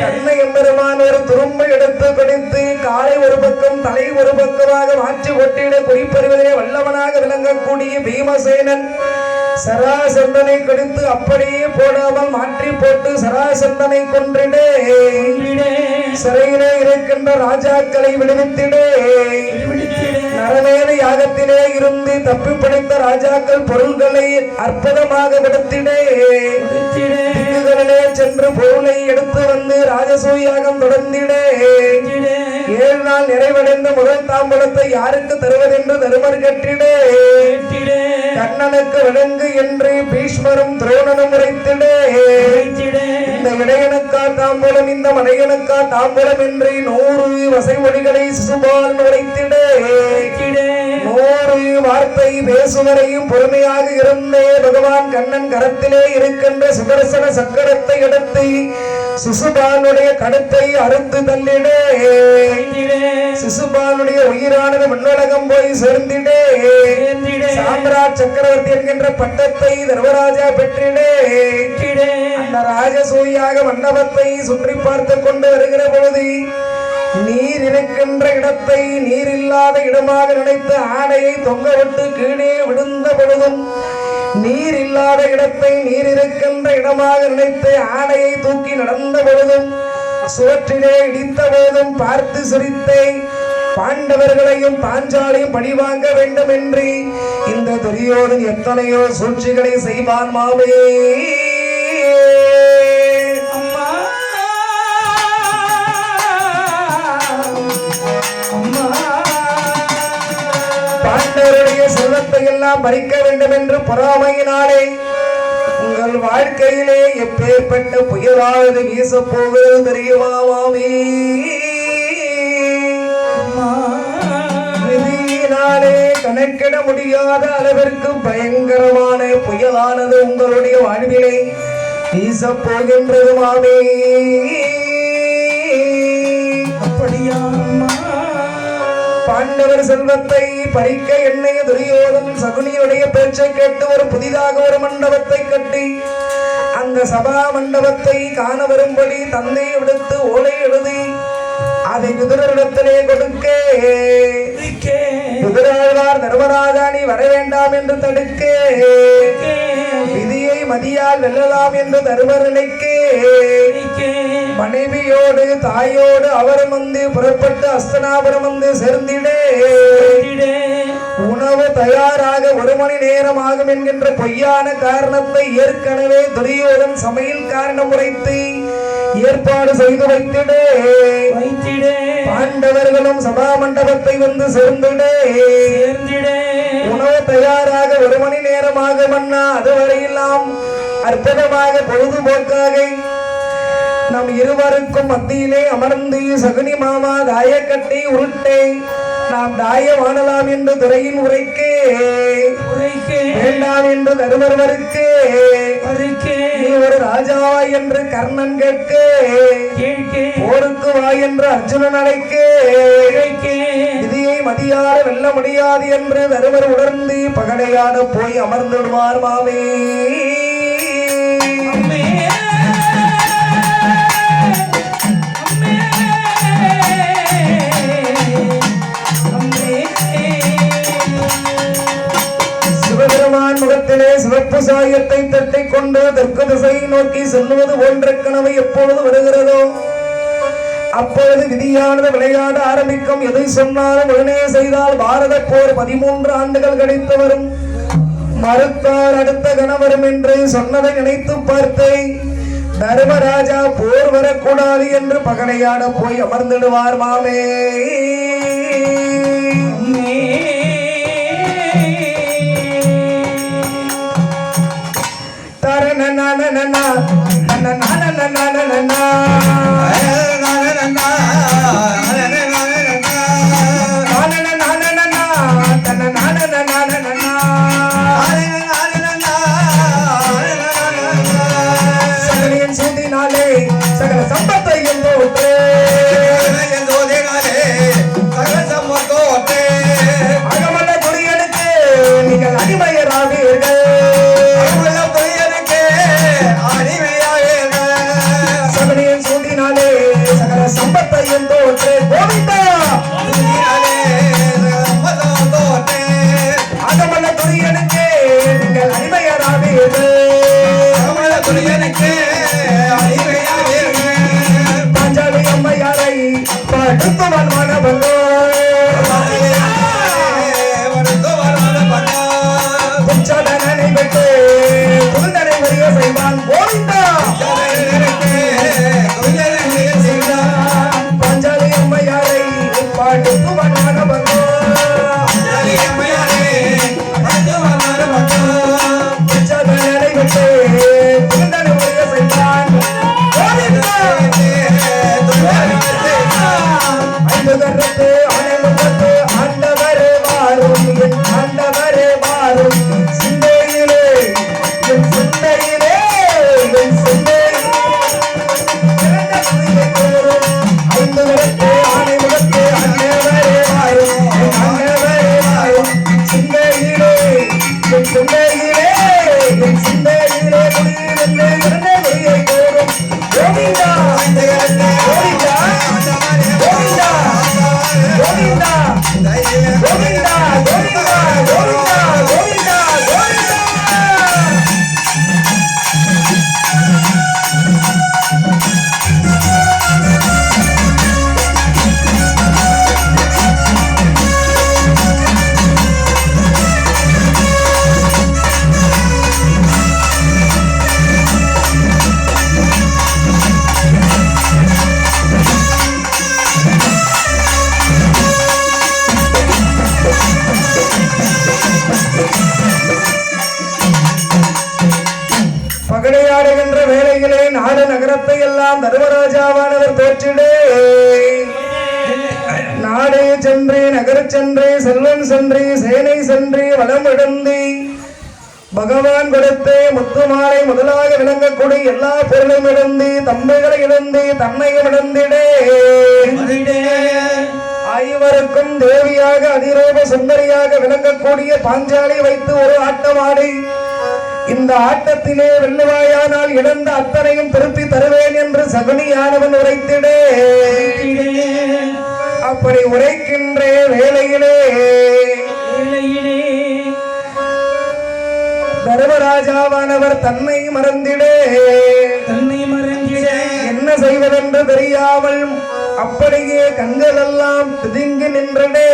A: கண்ணையம் பெருமான் ஒரு துரும்பை எடுத்து கடித்து காலை ஒரு பக்கம் தலை ஒரு பக்கமாக மாற்றி ஒட்டிட குறிப்பறிவதிலே வல்லவனாக விளங்கக்கூடிய பீமசேனன் சராசந்தனை கடித்து அப்படியே போடாமல் மாற்றி போட்டு சராசந்தனை கொன்றிடே சிறையிலே இருக்கின்ற ராஜாக்களை விடுவித்திடே நரமேத யாகத்திலே இருந்து தப்பி பிடித்த ராஜாக்கள் பொருள்களை அற்புதமாக விடுத்திடே திக்குகளிலே சென்று பொருளை எடுத்து வந்து ராஜசூயாகம் தொடர்ந்திடே 7 நாள் நிறைவடைந்த முதல் தாம்பூலத்தை யாருக்கு தருவதென்று தருமர் கட்டிடே கண்ணனுக்கு விளங்கு என்று பீஷ்மரும் துரோணனும் உரைத்திடே இந்த இடையனுக்கா தாம்பூலம் இந்த மனையனுக்கா தாம்பூலம் என்று 100 வசை மொழிகளை சிசுபால் உரைத்திடே 100 வார்த்தை பேசுவரையும் பொறுமையாக இருந்தே பகவான் கண்ணன் கரத்திலே இருக்கின்ற சுதர்சன சக்கரத்தை எடுத்து சிசுபாலுடைய கழுத்தை அறுத்து தள்ளிடே சிசுபாலுடைய உயிரானது மண்ணோலகம் போய் சேர்ந்திடே சாம்ராட் சக்கரவர்த்தி என்கின்ற பட்டத்தை தர்மராஜா பெற்றிடே அந்த ராஜசூயாக மண்டபத்தை சுற்றி பார்த்து கொண்டு வருகிற பொழுது நீர் இருக்கின்ற இடத்தை நீர் இல்லாத இடமாக நினைத்து ஆடையை தொங்கவிட்டு கீழே விழுந்த பொழுதும் நீர் இல்லாத இடத்தை நீர் இருக்கின்ற இடமாக நினைத்து ஆடையை தூக்கி நடந்த பொழுதும் சுவற்றிலே இடித்த போதும் பார்த்து சிரித்தே பாண்டவர்களையும் பாஞ்சாலையும் பழிவாங்க வேண்டும் என்று இந்த துரியோதன் எத்தனையோ சூழ்ச்சிகளை செய்வான் மாவே. பாண்டவருடைய செல்வத்தை எல்லாம் பறிக்க வேண்டும் என்று பொறாமையினாலே உங்கள் வாழ்க்கையிலே எப்பேற்பட்ட புயலாவது வீச போகிறது தெரியுமா மாமே? விதியினாலே கணக்கிட முடியாத அளவிற்கு பயங்கரமான புயலானது உங்களுடைய வாழ்விலே வீச போகின்றது மாமே. அப்படியா பாண்டவர் செல்வத்தை பறிக்க எண்ணெய துரியோதன் சகுனியுடைய பேச்சை கேட்டு ஒரு புதிதாக ஒரு மண்டபத்தை கட்டி அந்த சபா மண்டபத்தை காண வரும்படி தந்தை விடுத்து ஓலை எழுதி அதை குதிரரிடத்திலே கொடுக்க குதிராழ்வார் தர்மராஜா நீ வர வேண்டாம் என்று தடுக்க விதியை மதியால் வெல்லலாம் என்று தருமர் நினைக்க மனைவியோடு தாயோடு அவரும் வந்து புறப்பட்டு அஸ்தனாபுரம் வந்து சேர்ந்திடே உணவு தயாராக 1 மணி நேரம் ஆகும் என்கின்ற பொய்யான காரணத்தை ஏற்கனவே துரியோதன் சமையல் காரணம் உரைத்து ஏற்பாடு செய்து வைத்திடே பாண்டவர்களும் சபா மண்டபத்தை வந்து சேர்ந்திடே உணவு தயாராக 1 மணி நேரமாக மன்னா அதுவரையெல்லாம் அற்புதமாக பொழுதுபோக்காக நம் இருவருக்கும் மத்தியிலே அமர்ந்து சகுனி மாமா தாயக்கட்டை உருட்டை நாம் தாயம் ஆடலாம் என்று துறையின் உரைக்கே வேண்டாம் என்று தருமர்வருக்கு நீ ஒரு ராஜாவா என்று கர்ணன் கேட்க போருக்கு வா என்று அர்ஜுனன் அழைக்க விதியை மதியாட வெல்ல முடியாது என்று தருமர் உணர்ந்து பகடையாட போய் அமர்ந்துடுவார் மாமே முகத்திலே சிவப்பு சாயத்தை தட்டை கொண்டு தெற்கு திசையை நோக்கி செல்லுவது போன்ற கனவு எப்பொழுது வருகிறதோ அப்பொழுது விதியானது விளையாட ஆரம்பிக்கும். எதை சொன்னாலும் உடனே செய்தால் பாரத போர் 13 ஆண்டுகள் கழித்து வரும். மறுத்தார் அடுத்த கணவரும் என்று சொன்னதை நினைத்து பார்த்தேன். தர்மராஜா போர் வரக்கூடாது என்று பகடையாட போய் அமர்ந்திடுவார் மாமே. சகல சம்பத்தையும் அகமல்ல துரியனுக்கு நீங்கள் அடிமையராவீர்கள். சகலியின் சூட்டினாலே சகல சம்பத்தையும் தோற்று கோவிந்தா அகமல்ல துரியனுக்கு நீங்கள் அடிமையராவீர்கள். பாஞ்சாலி அம்மையாரை படுத்துவன் மனவல்லோ குச்சதனை விட்டு குந்தனை வரிய செய்வான் கோவிந்தா. பாஞ்சாலி அம்மையாரை படுத்துவன் மனவல்லோ குச்சதனை விட்டு குந்தனை வரிய செய்வான் கோவிந்தா. ஐந்துகரத்து அனைமுகத்து ஆண்டவரே மாறும் என் ஆண்டவரே மாறும் சிந்தையிலே என் சிந்தையிலே என் சிந்தையிலே ஐந்துகரத்து அனைமுகத்து ஆண்டவரே மாறும் என் ஆண்டவரே மாறும் சிந்தையிலே என் சிந்தையிலே என் சிந்தையிலே முடிவிலே இரண்டே முடியை கோரும் கோவிந்தா கோவிந்தா கோவிந்தா கோவிந்தா கோவிந்தா கோவிந்தா கோவிந்தா கோவிந்தா கோவிந்தா. பகடையாடுகின்ற வேளையிலே நாடு நகரத்தை எல்லாம் தர்மராஜாவானவர் தோற்றிடே நாடே சென்று நகர் சென்று செல்வம் சென்று சேனை சென்று வளம் இழந்து பகவான் கொடுத்து முத்துமாலை முதலாக விளங்கக்கூடிய எல்லா பொருளும் இழந்து தம்பைகளை இழந்து தன்னையும் இழந்திடே ஐவருக்கும் தேவியாக அதிரூப சுந்தரியாக விளங்கக்கூடிய பாஞ்சாலி வைத்து ஒரு ஆட்டமாடி இந்த ஆட்டத்திலே வெல்லுவாயானால் இழந்த அத்தனையும் திருப்பி தருவேன் என்று சகுனியானவன் உரைத்திடே. அப்படி உரைக்கின்ற வேளையிலே தர்மராஜாவானவர் தன்னை மறந்திடே என்ன செய்வதென்று தெரியாமல் அப்படியே கண்கள் எல்லாம் பிதுங்கி நின்றடே.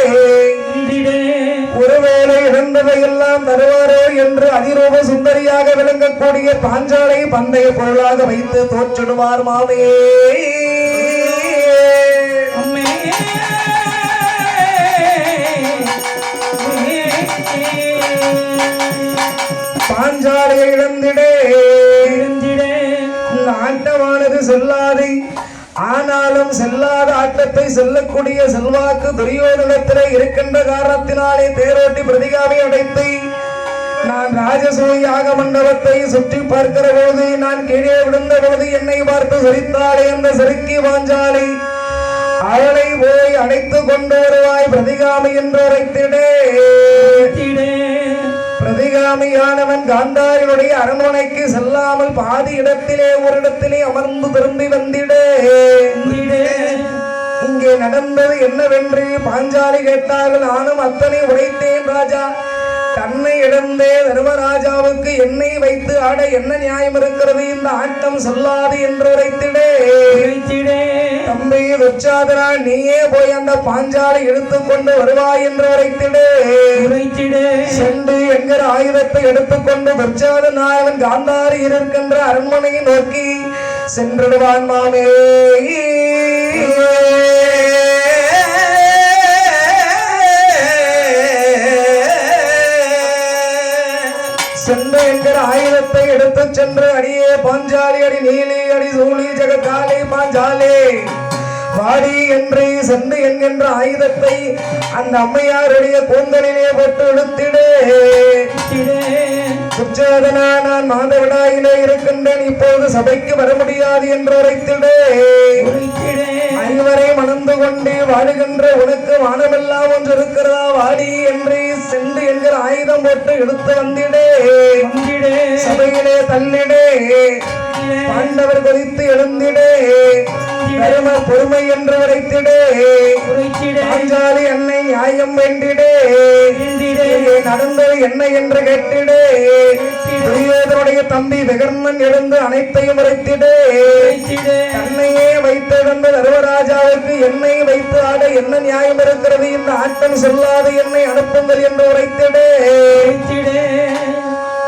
A: ஒருவேளை இழந்தவையெல்லாம் தருவாரோ என்று அதிரூப சுந்தரியாக விளங்கக்கூடிய பாஞ்சாலை பந்தய பொருளாக வைத்து தோற்றிடுவார் மாமே. பாஞ்சாலையை இழந்திடே இந்த ஆட்டமானது செல்லாது. ஆனாலும் செல்லாத ஆட்டத்தை செல்லக்கூடிய செல்வாக்கு துரியோதனத்திலே இருக்கின்ற காரணத்தினாலே தேரோட்டி பிரதிகாவை அடைத்து நான் ராஜசூயாக மண்டபத்தை சுற்றி பார்க்கிற போது நான் கீழே விழுந்த போது என்னை பார்த்து சிரித்தாளே அந்த சிறுக்கி பாஞ்சாலை அவளை போய் அடைத்து கொண்டு வருவாய் பிரதிகாமி என்று உரைத்திடே. பிரதிகாமியானவன் காந்தாரினுடைய அரண்மனைக்கு செல்லாமல் பாதி இடத்திலே ஒரு இடத்திலே அமர்ந்து திரும்பி வந்திடே. இங்கே நடந்தது என்னவென்று பாஞ்சாலி கேட்டார்கள். நானும் அத்தனை உரைத்தேன் ராஜா. தன்னை இழந்தே தர்மராஜாவுக்கு என்னை வைத்து ஆட என்ன நியாயம் இருக்கிறது? இந்த ஆட்டம் செல்லாது என்று உரைத்திடே. தம்பி துச்சாதனா நீயே போய் அந்த பாஞ்சாலை எடுத்துக்கொண்டு வருவாய் என்று உரைத்திடே. சென்று என்கிற ஆயுதத்தை எடுத்துக்கொண்டு துச்சாதனாயவன் காந்தாரி இருக்கின்ற அரண்மனையை நோக்கி சென்றிடுவான் மாமே. சென்று என்கிற ஆயுதத்தை எடுத்து சென்று அடியே பாஞ்சாலி அடி நீலி அடி சூழி ஜெககாலே பாஞ்சாலே வாடி என்று சென்று என்கின்ற ஆயுதத்தை அந்த அம்மையாருடைய கூந்தலிலே போட்டு இழுத்திடே. துச்சாதனா நான் மாதவிடாயிலே இருக்கின்றேன், இப்போது சபைக்கு வர முடியாது என்று உரைத்திடே. ஐவரை மணந்து கொண்டு வாடுகின்ற உனக்கு வானமெல்லாம் ஒன்று இருக்கிறதா வாடி என்று சென்று என்கிற ஆயுதம் போட்டு எடுத்து வந்திடே. சபையிலே தள்ளிடே. பாண்டவர் கொதித்து எழுந்திடே. தர்ம பொறுமை என்று உரைத்திடே. பாஞ்சாலி அன்னை நியாயம் வேண்டிடே. நடந்தது என்ன என்று கேட்டிடே. துரியோதனுடைய தம்பி விகர்ணன் எழுந்து அனைத்தையும் உரைத்திடே. தன்னையே வைத்திருந்த தர்மராஜாவுக்கு என்னை வைத்து ஆட என்ன நியாயம் இருக்கிறது? இந்த ஆட்டம் சொல்லாது என்னை அனுப்புங்கள் என்று உரைத்திடே.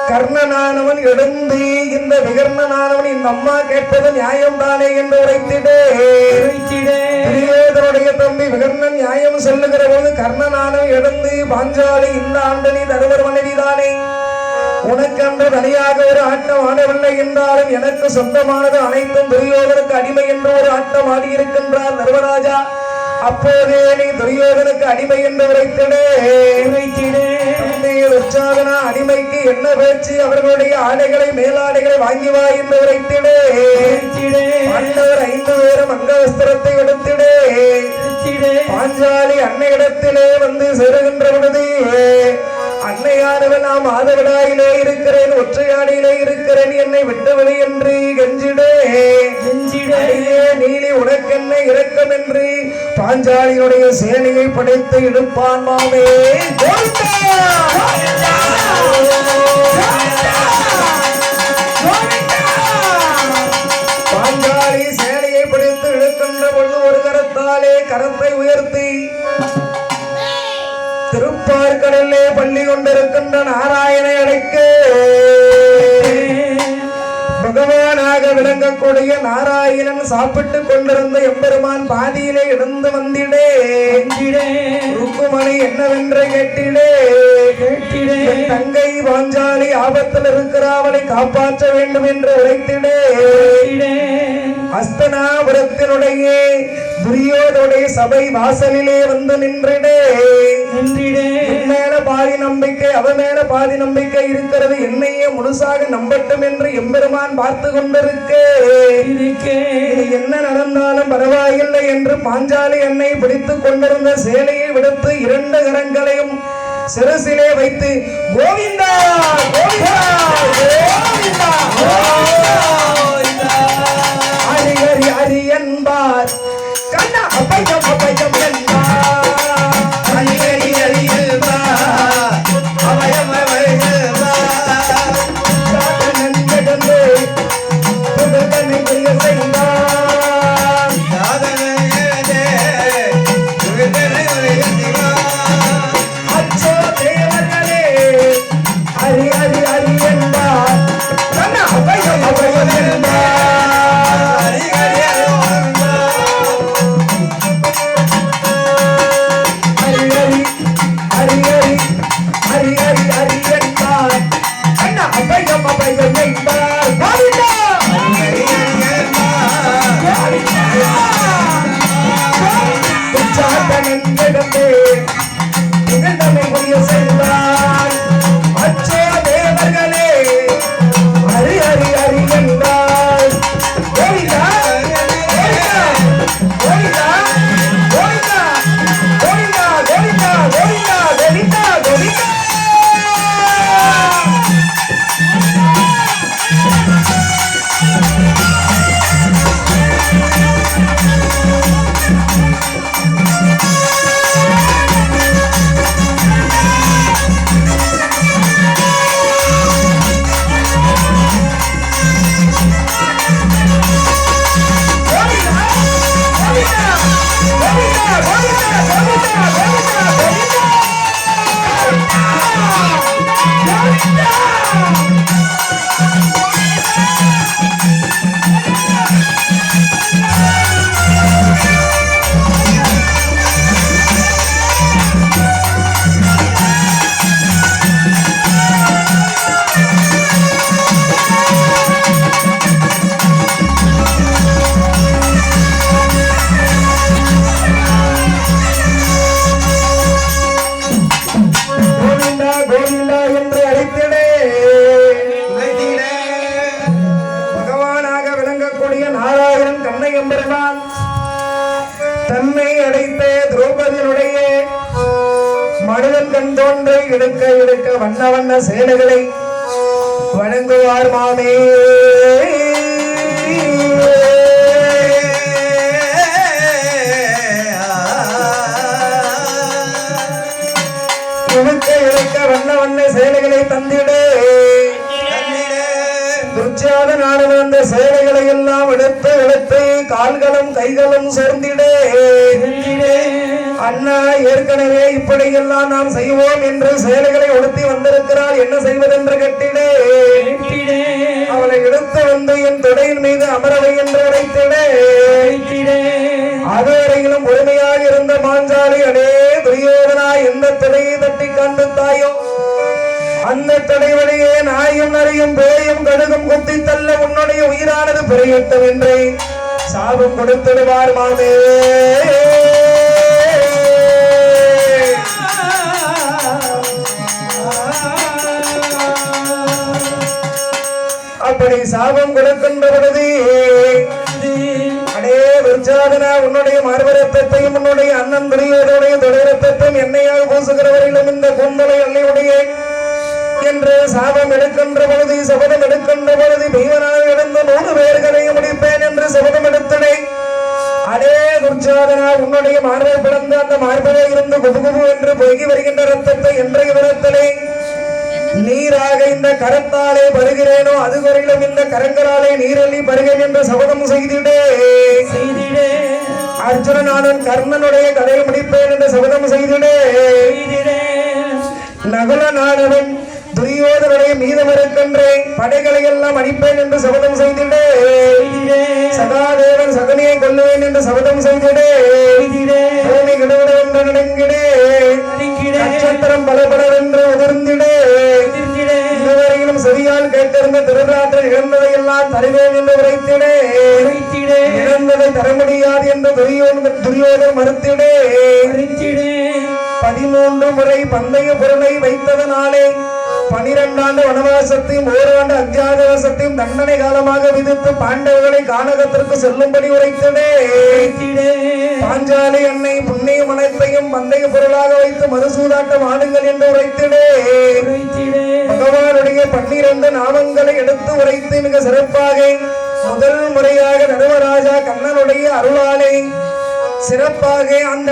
A: கர்ணனானவன் எழுந்து இந்த விகர்ணனானவன் இந்த அம்மா கேட்பது நியாயம் தானே என்று உரைத்திடே. துரியோதனுடைய தம்பி விகர்ணன் நியாயம் சொல்லுகிற போது கர்ணனானவன் எழுந்து பாஞ்சாலி இந்த ஆண்டு நீ தருவர் மனைவிதானே, உனக்கென்று தனியாக ஒரு ஆட்டம் ஆடவில்லை என்றாலும் எனக்கு சொந்தமானது அனைத்தும் துரியோதனுக்கு அடிமை என்று ஒரு ஆட்டம் ஆடியிருக்கின்றார் தர்மராஜா. அப்போதே நீ துரியோதனுக்கு அடிமை என்று உரைத்திடே. உற்சாகனா அடிமைக்கு என்ன பேச்சு? அவர்களுடைய ஆடைகளை மேலாடைகளை வாங்கி வா என்று உரைத்திடே. பாண்டவர் 5 பேரும் அங்கவஸ்திரத்தை எடுத்திடே. பாஞ்சாலி அன்னையிடத்திலே வந்து சேருகின்ற பொழுது அன்னையானவன் நாம் மாதவிடாயிலே இருக்கிறேன், ஒற்றையாடியிலே இருக்கிறேன், என்னை விட்டுவிடு என்று கெஞ்சிடே. நீலி உனக்கென்ன இரக்கம் என்று பாஞ்சாலியுடைய சேனையை படைத்து இழுப்பான் மாமே. பாஞ்சாலி சேனையை படைத்து இழுக்கின்ற பொழுது ஒரு கரத்தாலே கரத்தை உயர்த்தி திருப்பார்கடலே பள்ளி கொண்டிருக்கின்ற நாராயணை அழைக்க பகவானாக விளங்கக்கூடிய நாராயணன் சாப்பிட்டுக் கொண்டிருந்த எம்பெருமான் பாதியிலே இழந்து வந்திடே. ருக்குமணி என்னவென்று கேட்டிடே. தங்கை பாஞ்சாலி ஆபத்தில் இருக்கிற அவளை காப்பாற்ற வேண்டும் என்று உரைத்திடே. அஸ்தனாபுரத்தினுடைய துரியோதனுடைய சபை வாசலிலே வந்து நின்றிடே. மேல பாதி நம்பிக்கை அவ மேல பாதி நம்பிக்கை இருக்கிறது, என்னையே முழுசாக நம்பட்டும் என்று எம்பெருமான் பார்த்து கொண்டிருக்க என்ன நடந்தது வந்தாலும் பரவாயில்லை என்று பாஞ்சாலி என்னை பிடித்துக் கொண்டிருந்த சேலையை விடுத்து 2 கரங்களையும் சிரசிலே வைத்து கோவிந்தா கோவிந்தா கோவிந்தா ஹரி ஹரி ஹரி என்பார் கண்ணா அப்பையம் அப்பையம் என்பார் ஹரி ஹரி ஹரி என்பார் அபயம் அபயம் என்பார் சாதனன் கிடந்து புகழ்தனை புரிய செய்தார் சாதனன் கிடந்து புகழ்தனை புரிய செய்தார் அச்சோ தேவர்களே ஹரி ஹரி ஹரி என்பார் கண்ணா அப்பையம் அப்பையம் என்பார் ஹரி ஹரி ஹரி ஹரி ஹரி ஹரி ஹரி ஹரி என்பார் கண்ணா அப்பையம் அப்பையம் என்பார் கோவிந்தா ஹரி ஹரி என்பார் சாத்தனன் கிடந்து புகழ்தனை புரிய செய்தார் அச்சோ தேவர்களே ஹரி ஹரி ஹரி என்பார் கோவிந்தா கோவிந்தா கோவிந்தா கோவிந்தா கோவிந்தா கோவிந்தா கோவிந்தா கோவிந்தா கோவிந்தா கோவிந்தா என்று அழைத்திடே பகவானாக விளங்கக்கூடிய நாராயணன் கண்ணையம் பெருமான் தன்னை அடைத்த திரௌபதியினுடைய மனிதன் கண் தோன்றை எடுக்க எடுக்க வண்ண வண்ண சேலைகளை வணங்குவார் மாமே இழுக்க வண்ண வண்ண சேலைகளை தந்திடு துர்ச்சாதனானவன் அந்த சேலைகளை எல்லாம் எடுத்து எடுத்து கால்களும் கைகளும் சேர்ந்திடு அண்ணா ஏற்கனவே இப்படியெல்லாம் நாம் செய்வோம் என்று சேலைகளை உடுத்தி வந்திருக்கிறாள் என்ன செய்வதென்று கேட்டிடு அவளை எடுத்து வந்து என் தொடையின் மீது அமரவை என்று உரைத்திடு அதுவரையிலும் பொறுமையாக இருந்த பாஞ்சாலி அடே துரியோதனா எந்த தொடையை தட்டி காண்பித்தாயோ அந்த தொடை வழியே நாயும் நரியும் பேயும் கடுகும் குத்தி தள்ள உன்னுடைய உயிரானது பிறையட்டும் என்று சாபம் கொடுத்திடுவார் மாமே அப்படி சாபம் கொடுக்கின்ற பொழுது அடே விருச்சாதனா உன்னுடைய மார்பரத்தையும் உன்னுடைய அண்ணன் துரியோதனுடைய தொடரத்தையும் என்னையாக பூசுகிறவரிலும் இந்த கூந்தலை அள்ளியுடைய என்று சாபம் எடுக்கின்ற பொழுது சபதம் எடுக்கின்ற பொழுது பீவனாக இழந்து 100 பேர்களையும் முடிப்பேன் என்று சபதம் எடுத்தனை அடே துர்ச்சாதனா உன்னுடைய மார்பை பிளந்து அந்த மார்பிலே இருந்து குபுகுபு என்று பொய்கி வருகின்ற ரத்தத்தை என்றைய விரத்தலை நீராக இந்த கரத்தாலே பருகிறேனோ அது குறையிலும் இந்த கரங்களாலே நீரள்ளி பருகேன் என்று சபதம் செய்திடே அர்ஜுனனானன் கர்ணனுடைய கதையை முடிப்பேன் என்று சபதம் செய்திடே நகுலனானவன் துரியோதனுடைய மீதம் இருக்கின்ற படைகளை எல்லாம் அழிப்பேன் என்று சபதம் செய்திடே சகாதேவன் சகனியை கொல்லுவேன் என்று சபதம் செய்திடே பூமி கிடுவிட என்று நடுங்கிடே நட்சத்திரம் பலபலவென்று உதிர்ந்திடே இதுவரையிலும் செவியால் கேட்டிருந்த திருநாட்டில் இழந்ததை எல்லாம் தருவேன் என்று உரைத்திடே இழந்ததை தர முடியாது என்று துரியோதன் மறுத்திடே 13 முறை பந்தய பொருளை வைத்ததனாலே 12 ஆண்டு வனவாசத்தையும் 1 ஆண்டு அஜ்ஞாதவாசத்தையும் தண்டனை காலமாக விதித்து பாண்டவர்களை கானகத்திற்கு செல்லும்படி உரைத்ததே. பாஞ்சாலி அன்னை புண்ணிய மனத்தையும் பந்தய பொருளாக வைத்து மறுசூதாட்டம் ஆடுங்கள் என்று உரைத்திடே. பகவானுடைய 12 நாமங்களை எடுத்து உரைத்து மிக சிறப்பாக முதல் முறையாக தர்மராஜா கண்ணனுடைய அருளாலை சிறப்பாக அந்த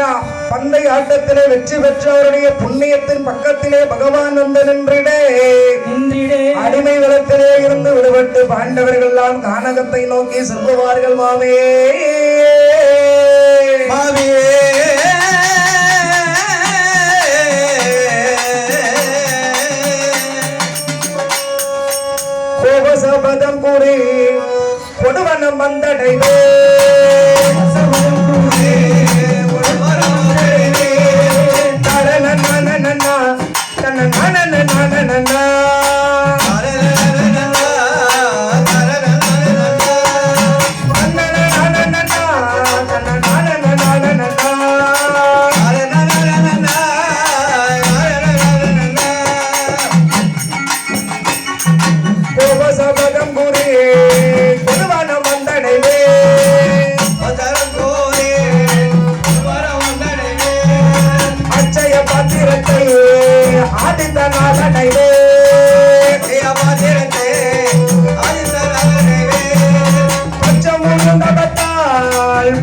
A: பந்தை ஆட்டத்திலே வெற்றி பெற்றவருடைய புண்ணியத்தின் பக்கத்திலே பகவான் வந்து நின்றிடே. அடிமை வளத்திலே இருந்து விடுபட்டு பாண்டவர்கள் எல்லாம் கானகத்தை நோக்கி செல்லுவார்கள். மாமே கோபசபதம் கூறி கொடுவனம் வந்தடைவே.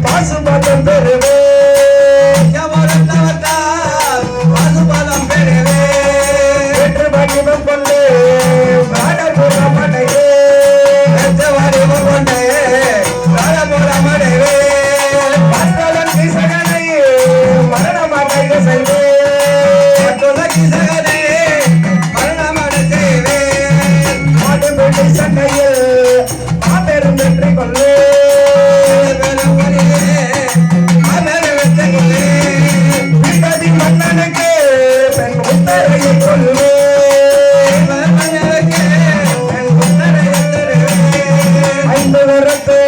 A: பாசுபதம் பெறுவே வெற்று வடிவம் கொண்டு வாடபுரம் அடைவே பத்தலன் கிசகனை மரணமடைய செய்வே மாடுபிடி சண்டையில் மாபெரும் வெற்றி கொள்ளே. மன்னனுக்கு பெண் உத்தரையை கொள்வே ஐந்து வரத்து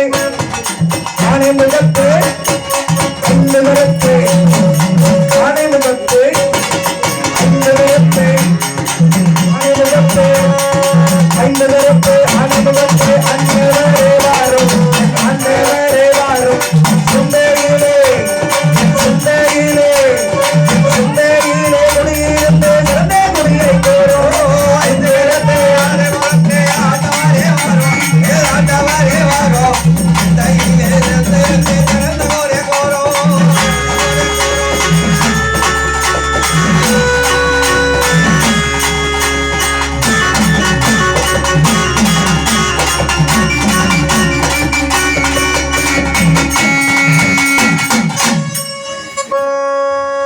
A: ஆணை முகத்து ஐந்து வரத்து ஆணை முகத்து ஐந்து வரத்து ஆணை முகத்து ஐந்து வரத்து ஆணை முகத்து அன்னவரே வாரும் அன்னவரே வாரும் சுந்தரியிலே சுந்தரியிலே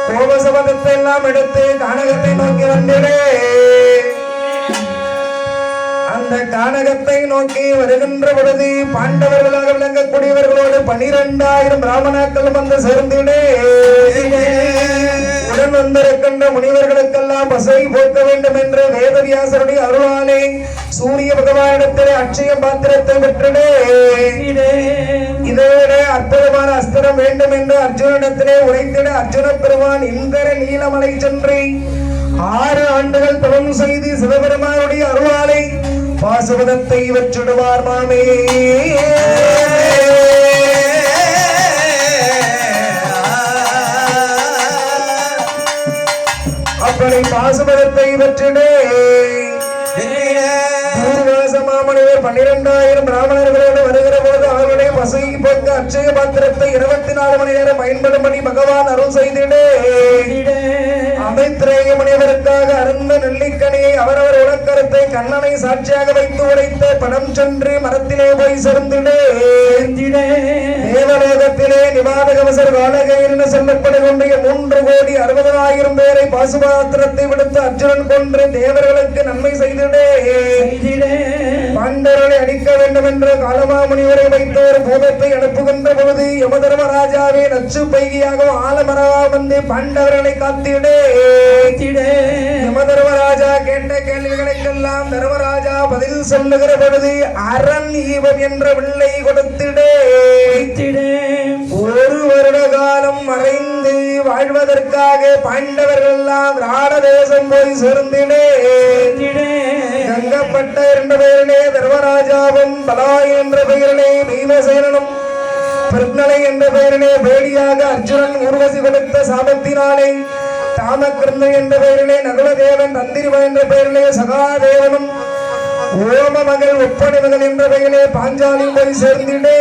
A: கோபசபதத்தை எல்லாம் எடுத்து கானகத்தை நோக்கி வந்திடே. அந்த கானகத்தை நோக்கி வருகின்ற பொழுது பாண்டவர்களாக விளங்கக்கூடியவர்களோடு 12,000 பிராமணாக்கள் வந்து சேர்ந்திடே. உடன் வந்திருக்கின்ற முனிவர்களுக்கெல்லாம் பசை போக்க வேண்டும் என்று வேதவியாசருடைய அருளாலே சூரிய பகவானிடத்திலே அட்சய பாத்திரத்தை பெற்றிடே. இதைவிட அற்புதமான அஸ்திரம் வேண்டும் என்று அர்ஜுனிடத்திலே உரைத்திட அர்ஜுன பெருமான் இந்திர நீலமலை சென்று 6 ஆண்டுகள் தவம் செய்து சிவபெருமானுடைய அருளாலை பாசுபதத்தை வெற்றிடுவார். மாமே அப்படி பாசுபதத்தை வெற்றிடே. மாமனிதர் 12,000 பிராமணர்களோடு வருகிற போது அவர்களுடைய பசை போக்க அட்சய பாத்திரத்தை 24 மணி நேரம் பயன்படும்படி பகவான் அருள் செய்திடே. அமைத்திரேய முனிவருக்காக அருந்த நெல்லிக்கனியை அவரவர் உலக்கரத்தை கண்ணனை சாட்சியாக வைத்து உரைத்த படம் சென்று மரத்திலே போய் சேர்ந்திடே. தேவலோகத்திலே நிவாதகவசர் காலகையில் சொல்லப்படுகின்ற 3,60,000 பேரை பாசுபாத்திரத்தை விடுத்து அர்ஜுனன் கொன்று தேவர்களுக்கு நன்மை செய்திடே. பாண்டவர்களை அடிக்க வேண்டும் என்று காலமாமுனிவரை வைத்து ஒரு பூதத்தை அனுப்புகின்ற பொழுது யமதர்மராஜாவே நச்சு பைகியாக ஆலமரவா வந்து பாண்டவர்களை காத்திடே. யமதர்மராஜா கேட்ட கேள்விகளுக்கெல்லாம் தர்மராஜா பதில் சொல்லுகிற பொழுது அரண் ஈவம் என்ற வில்லை கொடுத்திடே. 1 வருட காலம் மறைந்து வாழ்வதற்காக பாண்டவர்கள் எல்லாம் ராட தேசம் போய் சேர்ந்திடே. இப்படிப்பட்ட என்ற பெயரிலே தர்மராஜாவும் பலாய் என்ற பெயரிலே பீமசேனனும் பிரத்னலை என்ற பெயரிலே பேடியாக அர்ஜுனன் ஊர்வசி கொடுத்த சாபத்தினாலே தாமக்கிருந்த என்ற பெயரிலே நகுலதேவன் தந்திரிவ என்ற பெயரிலே சகாதேவனும் ஓம மகள் ஒப்படை மகள் என்ற பெயரிலே பாஞ்சாலி போய் சேர்ந்திடே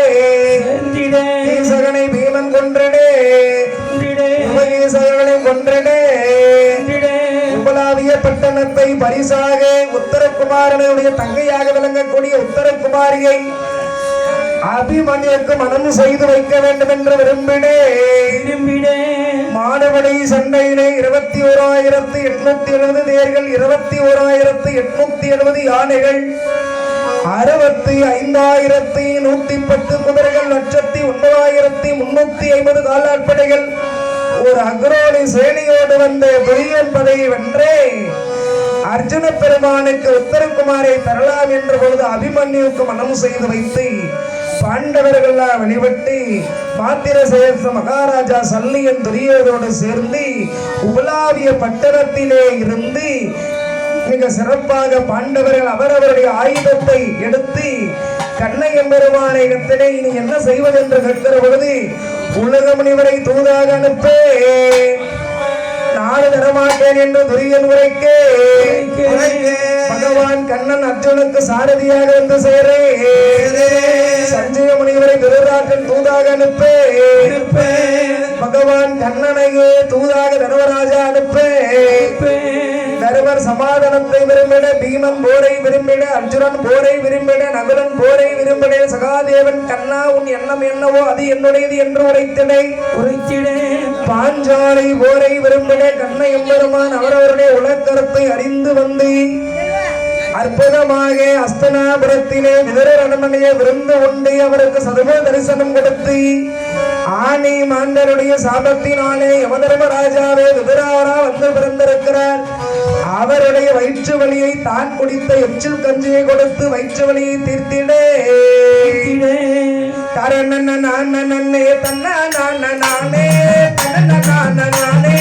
A: ஈசகனை பீமன் கொன்றிடே உபகீசகனை கொன்றிடே உபலாவிய பட்டணத்தை பரிசாக உத்தரகுமாரனுடைய தங்கையாக விளங்கக்கூடிய உத்தரகுமாரியை அபிமன்யுக்கு மனம் செய்து வைக்க வேண்டும் என்று விரும்பிடே மாடுபடி சண்டையிலே 21,870 தேர்கள் 21,870 யானைகள் 65,110 குதிரைகள் 1,09,350 காலாட்படைகள் ஒரு அக்ரோனி சேனையோடு வந்த துரியன் படையை வென்றே அர்ஜுன பெருமானுக்கு உத்தரகுமாரை தரலாம் என்ற பொழுது அபிமன்யுக்கு மனம் செய்து வைத்து பாண்டவர்கள் வெளிப்பட்டு பாத்திர சேஷ மகாராஜா சல்லியன் துரியோதனோடு சேர்ந்து உபலாவிய பட்டணத்திலே இருந்து மிக சிறப்பாக பாண்டவர்கள் அவரவருடைய ஆயுதத்தை எடுத்து கண்ணையன் பெருமான இடத்திலே இனி என்ன செய்வது என்று கேட்கிற பொழுது உலக முனிவரை தூதாக அனுப்பே நாடு தரமாட்டேன் என்று துரியன் உரைக்கே பகவான் கண்ணன் அர்ஜுனுக்கு சாரதியாக வந்து சேரே சஞ்சய முனிவரை திருராட்டன் தூதாக அனுப்பே பகவான் கண்ணனையே தூதாக தர்மராஜா அனுப்பே தருமர் சமாதானத்தை விரும்பிட பீமன் போரை விரும்பிட அர்ஜுனன் போரை விரும்பிட நகுலன் போரை விரும்பிட சகாதேவன் கண்ணா உன் எண்ணம் என்னவோ அது என்னுடையது என்று உரைத்திடே பாஞ்சாலை போரை விரும்பிட கண்ணை எம்பெருமான் அவரவருடைய உலகத்தை அறிந்து வந்து அற்புதமாக அஸ்தனாபுரத்திலே விதரர் அரண்மனையை விருந்து உண்டு அவருக்கு சதும தரிசனம் கொடுத்து ஆணி மாண்டருடைய சாபத்தினாலே யமதர்மராஜாவே விதராரா வந்து பிறந்திருக்கிறார். அவருடைய வயிற்று வலியை தான் குடித்த எச்சில் கஞ்சியை கொடுத்து வயிற்று வலியை தீர்த்திடே தரண நானே தன்ன நானே தரண நானே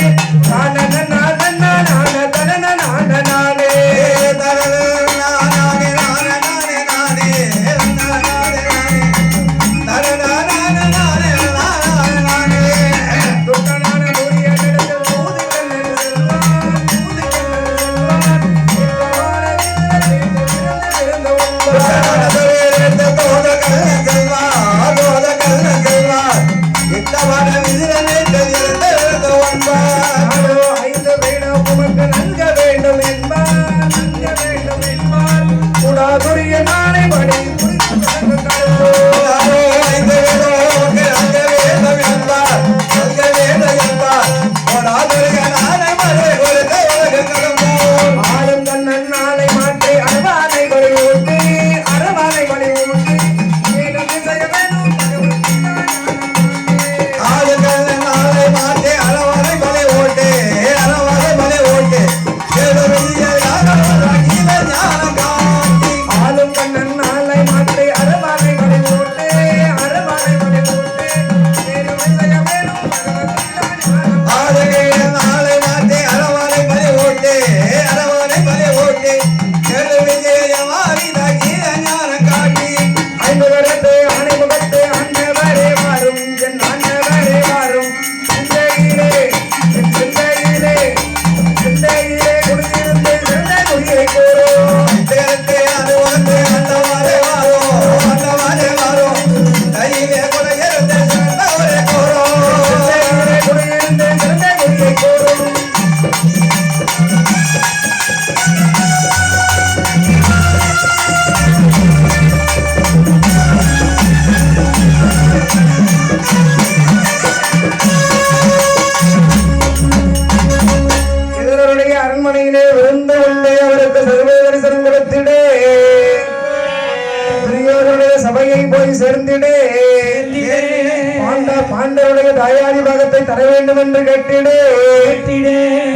A: பாண்டவருடைய தாயாதி பாகத்தை தர வேண்டும் என்று கேட்டிடே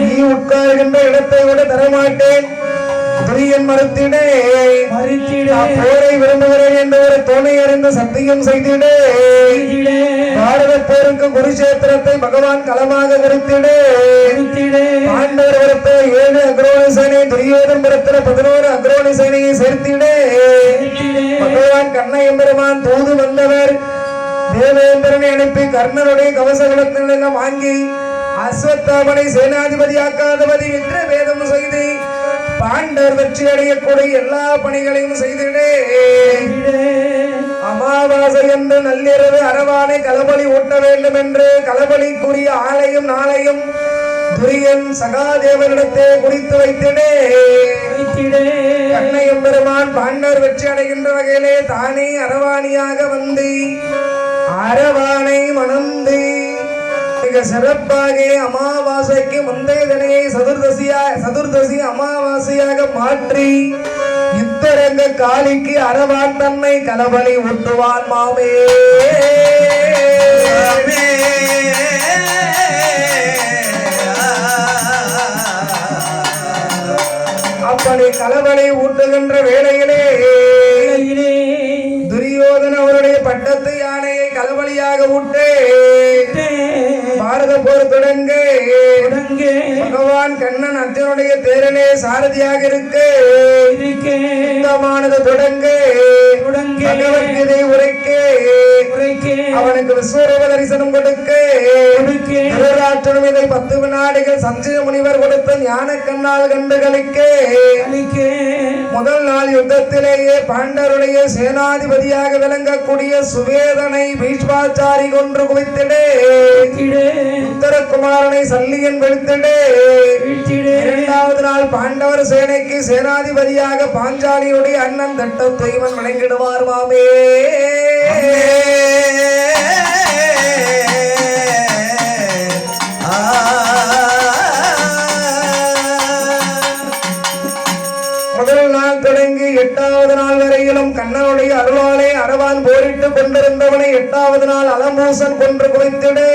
A: நீ உட்கார்கின்ற இடத்தை விட தரமாட்டேன் துரியன் மறுத்திடே போரை விரும்புகிறேன் என்ற ஒரு துணை அறிந்து சத்தியம் செய்திடே பாரத போருக்கு குருஷேத்திரத்தை பகவான் களமாக குறித்திடு. பாண்டவர் புறத்தில் 7 அக்ரோணி சேனை, துரியோதன் புறத்தில் 11 அக்ரோணி சேனையை சேர்த்திடு. பகவான் கண்ணன் பெருமான் தூது வந்தவர் தேவேந்திரனை அனுப்பி கர்ணனுடைய கவசகுலத்தில் எல்லாம் வாங்கி அஸ்வத்தாமனை சேனாதிபதியாக்காதபதி வெற்றி வேதம் செய்து பாண்டவர் வெற்றி அடையக்கூடிய எல்லா பணிகளையும் செய்திடே. அமாவாசை என்று நள்ளிரவு அரவானை களபலி ஊட்ட வேண்டும் என்று களபலிக்குரிய ஆலையும் நாளையும் துரியன் சகாதேவனிடத்தை குறித்து வைத்திடே. கண்ணையும் பெருமான் பாண்டவர் வெற்றி அடைகின்ற வகையிலே தானே அரவாணியாக வந்து அரவானை மணந்து மிக சிறப்பாக அமாவாசைக்கு முந்தைய தினையை சதுர்தசி அமாவாசையாக மாற்றி யுத்தரங்க காளிக்கு அரவான் தன்னை களபலி ஊட்டுவான் மாமே. அப்படி களபலி ஊட்டுகின்ற வேளையிலே துரியோதன அவருடைய பட்டத்து யானையை களபலியாக ஊட்டே பாரத போர் தொடங்க பகவான் கண்ணன் அர்ஜுனுடைய தேரனே சாரதியாக இருக்கு தொடங்க பகவத்கீதை உரைக்க அவனுக்கு விஸ்வரூப தரிசனம் கொடுக்க இதை 10 வினாடிகள் சஞ்சய முனிவர் கொடுத்த ஞான கண்ணால் கண்டு கழிக்க முதல் நாள் யுத்தத்திலேயே பாண்டவருடைய சேனாதிபதியாக விளங்கக்கூடிய சுவேதனை பீஷ்மாச்சாரி கொன்று குவித்திடே. உத்தரகுமாரனை சல்லியன் வெளுத்திடே. 2வது நாள் பாண்டவர் சேனைக்கு சேனாதிபதியாக பாஞ்சாலியுடைய அண்ணன் தட்டத்தை இவன் வழங்கிடுவார் மாமே. முதல் நாள் தொடங்கி 8வது நாள் வரையிலும் கண்ணனுடைய அருளாலே அரவான் போரிட்டு கொண்டிருந்தவனை 8வது நாள் அலமூசன் கொன்று குவித்திடு.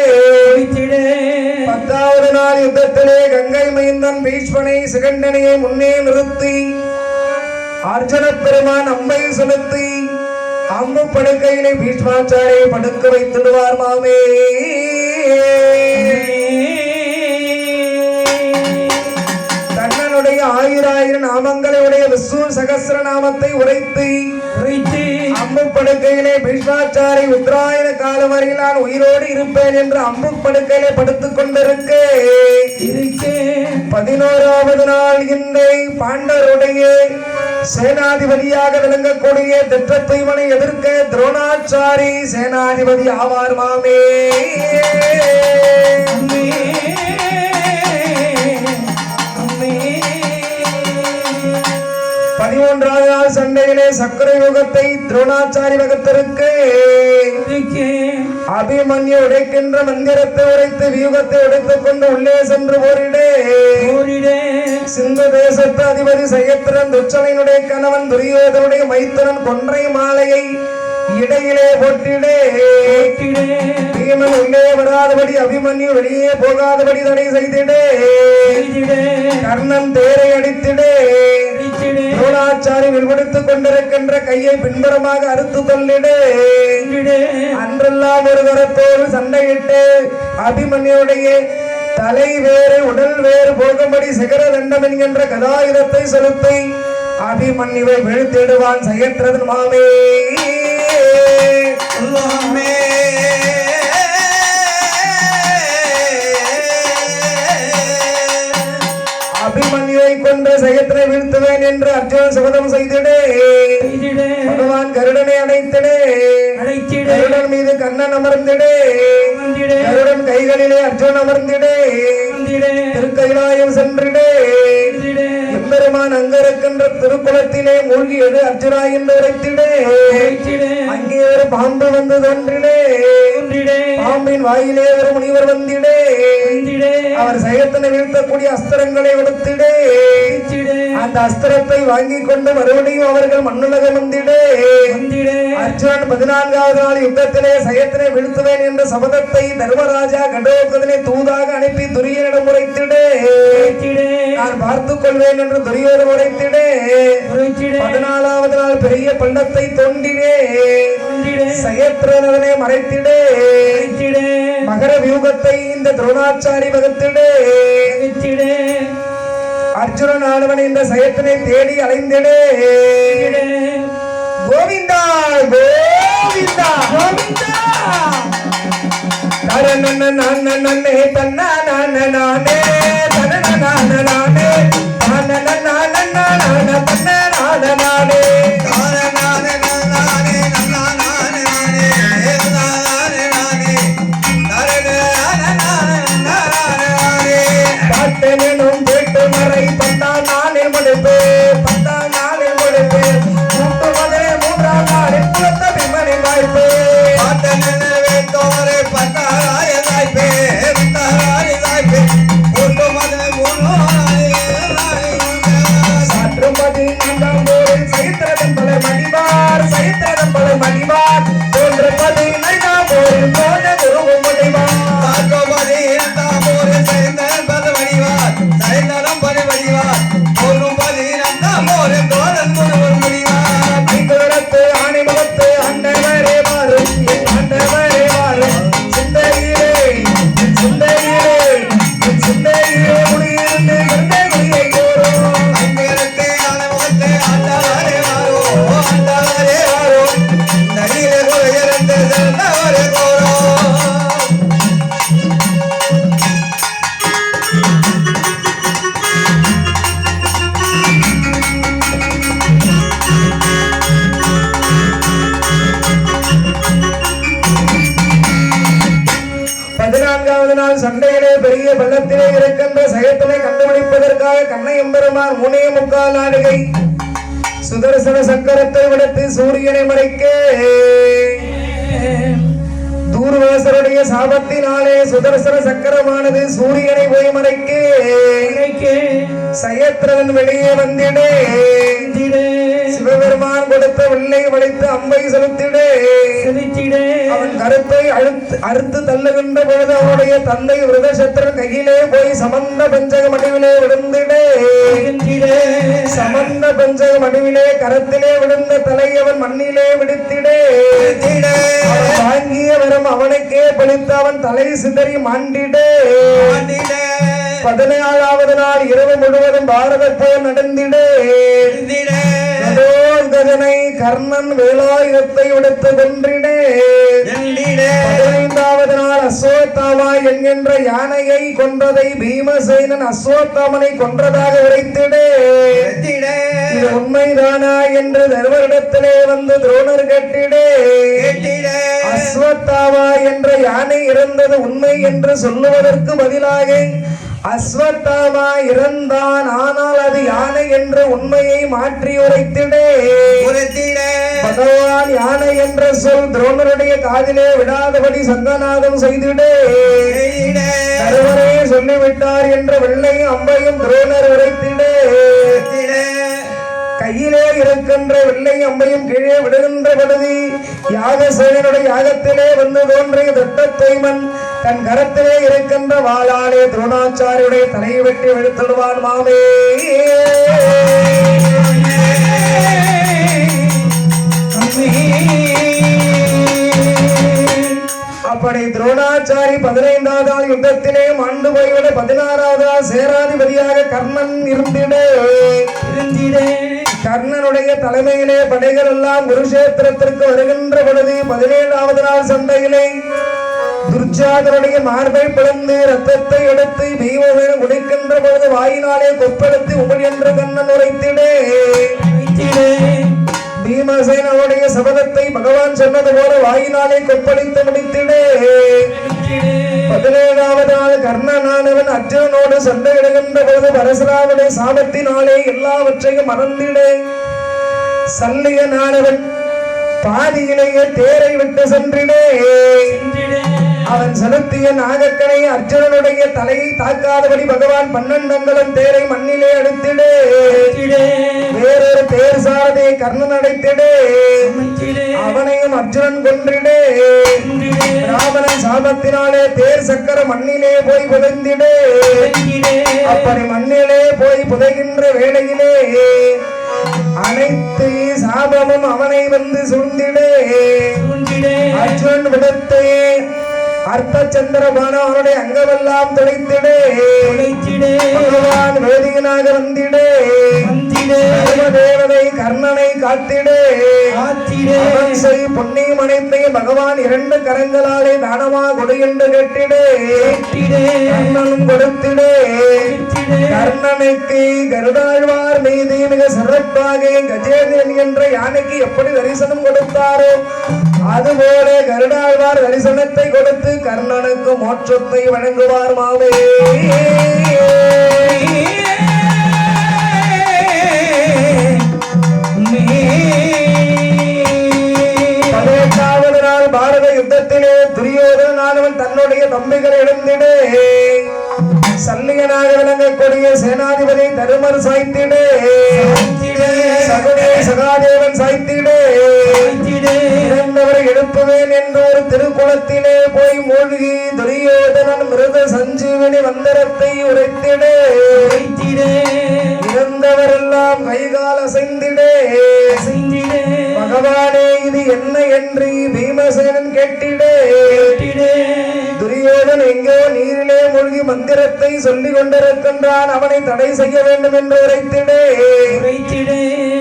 A: 10வது நாள் யுத்தத்திலே கங்கை மைந்தன் பீஷ்மனை சிகண்டனையை முன்னே நிறுத்தி அர்ஜுன பெருமான் அம்பை செலுத்தி அம்பு படுக்கையிலே பீஷ்மாச்சாரியை படுக்க வைத்திடுவார் மாமே. கண்ணனுடைய 1000 நாமங்களுடைய விஷ்ணு சகஸ்ர நாமத்தை உரைத்து அம்பு படுக்கையிலே பீஷ்மாச்சாரி உத்தராயண காலம் வரையில் நான் உயிரோடு இருப்பேன் என்று அம்பு படுக்கையிலே படுத்துக் கொண்டிருக்க 11வது நாள் இன்றை பாண்டவருடைய சேனாதிபதியாக விளங்கக்கூடிய திட்டத்துய்மனை எதிர்க்க துரோணாச்சாரி சேனாதிபதி ஆவார் மாமே. 11வது நாள் சண்டையிலே சக்கர யுகத்தை துரோணாச்சாரி வகுத்திருக்கு அபிமன்யு உடைக்கின்ற மந்திரத்தை உடைத்து வியூகத்தை உடைத்துக் கொண்டு உள்ளே சென்று போரிடே. சிந்து தேசத்து அதிபதி சயத்திரன் துச்சனையினுடைய கணவன் துரியோதனுடைய மைத்துனன் கொன்றை மாலையை இடையிலே போட்டிடே. பீமன் உள்ளே வராதபடி அபிமன்யு வெளியே போகாதபடி தடை செய்திடே. கர்ணன் தேரை அடித்திடே. துரோணாச்சாரி வில்வெடுத்துக் கொண்டிருக்கின்ற கையை பின்புறமாக அறுத்து கொள்ளிடு. அன்றெல்லாம் ஒரு கரத்தோடு சண்டையிட்டு அபிமன்யுடைய தலை வேறு உடல் வேறு போகும்படி சிகர தண்டம் என்கின்ற கதாயுதத்தை செலுத்தி அபிமன்யுவை வீழ்த்திடுவான் சயத்திரன் மாமே. அபிமன்யுவை கொன்று சயத்திரை வீழ்த்துவேன் என்று அர்ஜுனன் சபதம் செய்திடே. பகவான் கருடனை அடைத்திடே. கருடன் மீது கண்ணன் அமர்ந்திடே. கருடன் கைகளிலே அர்ஜுனன் அமர்ந்திடே. திருக்கைலாயம் சென்றிடே. எம்பெருமான் அங்க இருக்கின்ற திருக்குளத்திலே மூழ்கியது அர்ஜுனா என்று உரைத்திடே. அங்கே ஒரு பாம்பு வந்து தோன்றிடே. பாம்பின் வாயிலே ஒரு முனிவர் வந்திடே. அவர் சயத்தனை வீழ்த்தக்கூடிய அஸ்திரங்களை கொடுத்திடே. அந்த அஸ்திரத்தை வாங்கி கொண்டு மறுபடியும் அவர்கள் மண்ணுலகம் வந்திடே. அர்ஜுனன் 14வது நாள் யுத்தத்திலே சயத்தினை வீழ்த்துவேன் என்ற சபதத்தை தர்மராஜா கடோகதனை தூதாக அனுப்பி துரியனிடம் உரைத்திடே. நான் பார்த்துக் கொள்வேன் என்று துரியோதன் உரைத்திடே. 14வது நாள் பெரிய பள்ளத்தை தோண்டினே. சயத்திரன் அதனை மறைத்திடே. சாபத்தை இந்த துரோணாச்சாரி வகுத்திடே. அர்ஜுனன் ஆனவன் இந்த சயத்தினை தேடி அலைந்திடே. கோவிந்தா கோவிந்தா கோவிந்தா தரண நன்னே தன்னா நானே தரண நானே தரண நானே பாட்டனும் வீட்டு மறை பத்தாம் நாளில் முடிப்பு பத்தாம் நாளில் முடிப்பு மூன்று மதுரை மூன்றாம் நாளில் குலத்த விமனை வாய்ப்பு சாற்றுமதி நான்காம் போரில் சைத்திரதன் பல மடிவார் சைத்திரதன் பல மடிவார் தோன்று பதினைந்தாம் போரில் தோன்ற குருவும் முடிவார் ஐங்குலத்து ஆணிமுகத்து ஆண்டவரே வாரும் என் ஆண்டவரே வாரும் சிந்தையிலே முடியிருந்து எந்த குடியை கோரும் பதினான்காவது நாள் சண்டையிலே பெரிய பள்ளத்திலே இருக்கின்ற சயத்தினை கண்டுபிடிப்பதற்காக கண்ணை எம்பெருமான் 3.25 நாழிகை சுதர்சன சக்கரத்தை விடுத்து சூரியனை மறைக்க தூர்வாசருடைய சாபத்தினாலே சுதர்சன சக்கரமானது சூரியனை போய் மறைக்க சயத்திரன் வெளியே வந்திடே. சிவபெருமான் கொடுத்த வில்லை வளைத்து அம்பை செலுத்திடே. அவன் கருத்தை அறுத்து தள்ளுகின்ற பொழுது அவனுடைய தந்தை விருதசத்திரன் கையிலே போய் சமந்த பஞ்சக மடிவிலே விழுந்திடே. சமந்த பஞ்சக மடிவிலே கரத்திலே விழுந்த தலை அவன் மண்ணிலே விடுத்திடே. வாங்கிய வரம் அவனுக்கே பலித்து அவன் தலை சிதறி மாண்டிடே. 14வது நாள் இரவு முழுவதும் பாரத போர் நடந்திடே. கஜனை கர்ணன் வேலாயுதத்தை உடுத்து கொன்றிடே. 15வது நாள் அஸ்வத்தாமா என்கின்ற யானையை கொன்றதை பீமசேனன் அஸ்வத்தாமனை கொன்றதாக உரைத்திடே. இது உண்மைதானா என்று தர்மரிடத்திலே வந்து துரோணர் கேட்டிடே. அஸ்வத்தாமா என்ற யானை இறந்தது உண்மை என்று சொல்லுவதற்கு பதிலாக அஸ்வத்தாமா இறந்தான், ஆனால் அது யானை என்ற உண்மையை மாற்றி உரைத்திடே. பகவான் யானை என்ற சொல் துரோணருடைய காதிலே விடாதபடி சங்கநாதம் செய்திடே. தருவரே சொல்லிவிட்டார் என்ற வெள்ளை அம்பையும் துரோணர் உரைத்திடே. கையிலே இருக்கின்ற வெள்ளை அம்பையும் கீழே விடுகின்ற பொழுது யாகசேனனுடைய யாகத்திலே வந்து தோன்றிய தட்டத்தைமன் தன் கரத்திலே இருக்கின்ற வாளாலே துரோணாச்சாரியுடைய தலையை வெட்டி வெளுத்திடுவான் மாமே. அப்படி துரோணாச்சாரி 15வது நாள் யுத்தத்திலே மாண்டு போய்விட 16வது நாள் சேராதிபதியாக கர்ணன் இருந்திடே. கர்ணனுடைய தலைமையிலே படைகள் எல்லாம் குருஷேத்திரத்திற்கு வருகின்ற பொழுது 17வது நாள் சண்டையிலே துர்ஜாதனுடைய மார்பை பிளந்து ரத்தத்தை எடுத்து பீமசேனன் குடிக்கின்ற பொழுது வாயினாலே கொப்பெடுத்து உமிழ் என்று கண்ணன் உரைத்திடே. பீமசேனனுடைய சபதத்தை பகவான் சொன்னது போல வாயினாலே கொப்பளித்து முடித்திடே. 17வது நாள் கர்ணனானவன் அர்ஜுனனோடு சண்டையிடுகின்ற பொழுது பரசுராமனுடைய சாபத்தினாலே எல்லாவற்றையும் மறந்திடே. சல்லியனானவன் பாதியிலேயே தேரை விட்டு சென்றிடே. அவன் செலுத்திய நாகக்கனை அர்ஜுனனுடைய தலையை தாக்காதபடி பகவான் 12 அங்குலம் தேரை மண்ணிலே அடித்திடே. வேறொரு தேர் சாரதை கர்ணன் அடைத்திடே. அவனையும் அர்ஜுனன் கொன்றிடே. ராவணன் சாபத்தினாலே தேர் சக்கர மண்ணிலே போய் புதைந்திடே. அப்படி மண்ணிலே போய் புதைகின்ற வேளையிலே அனைத்து சாபமும் அவனை வந்து சூழ்ந்திடே. அர்ஜுனன் விடத்தே அர்த்த சந்திரபான அவனுடைய அங்கமெல்லாம் துளைத்திடே பகவான் வேதியனாக வந்திடே தேவதை கர்ணனை காத்திடே பொன்னியும் அனைத்தையும் பகவான் இரண்டு கரங்களாலே தானமா கொடு என்று கேட்டிடே கர்ணனும் கொடுத்திடே கர்ணனுக்கு கருடாழ்வார் மீது மிக சிறப்பாக கஜேந்திரன் என்ற யானைக்கு எப்படி தரிசனம் கொடுத்தாரோ அதுபோல கருடாழ்வார் தரிசனத்தை கொடுத்து கர்ணனுக்கு மோட்சத்தை வழங்குவார் மாவே. பதினெட்டாவது நாள் பாரத யுத்தத்திலே துரியோதனன் தன்னுடைய தம்பிகளை இழந்திடே சல்லியனாக விளங்கக்கூடிய சேனாதிபதி தருமர் சாய்த்திடே சகுனே சகாதேவன் சாய்த்திடே இறந்தவரை எழுப்புவேன் என்ற ஒரு திருக்குளத்திலே போய் மூழ்கி துரியோதனன் மிருத சஞ்சீவினி மந்திரத்தை உரைத்திடே இறந்தவரெல்லாம் கைகால் அசைந்திடே பகவானே இது என்ன என்று பீமசேனன் கேட்டிடே துரியோதன் எங்கோ நீரிலே மூழ்கி மந்திரத்தை சொல்லிக் கொண்டிருக்கின்றான் அவனை தடை செய்ய வேண்டும் என்று உரைத்திடே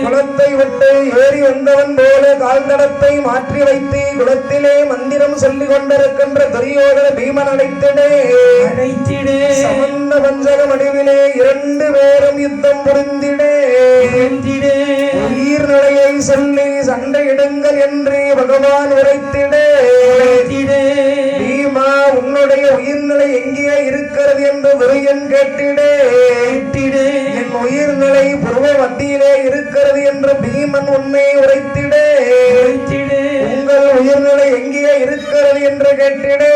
A: குளத்தை விட்டு ஏறி வந்தவன் போல கால் தடத்தை மாற்றி வைத்து குளத்திலே மந்திரம் சொல்லிக் கொண்டிருக்கின்ற துரியோதன பீமன் அழைத்திடே சமந்த பஞ்சக வடிவிலே இரண்டு பேரும் யுத்தம் புரிந்திடே உயிர் நிலையை சொல்லி சண்டையிடுங்கள் என்று பகவான் உரைத்திடே பீமா உன்னுடைய உயிர்நிலை எங்கே இருக்கிறது என்று விரியன் கேட்டிடே என் உயிர்நிலை பூர்வ மத்தியிலே இருக்கிறது என்று பீமன் உண்மை உரைத்திடே உங்கள் உயிர்நிலை எங்கே இருக்கிறது என்று கேட்டிடே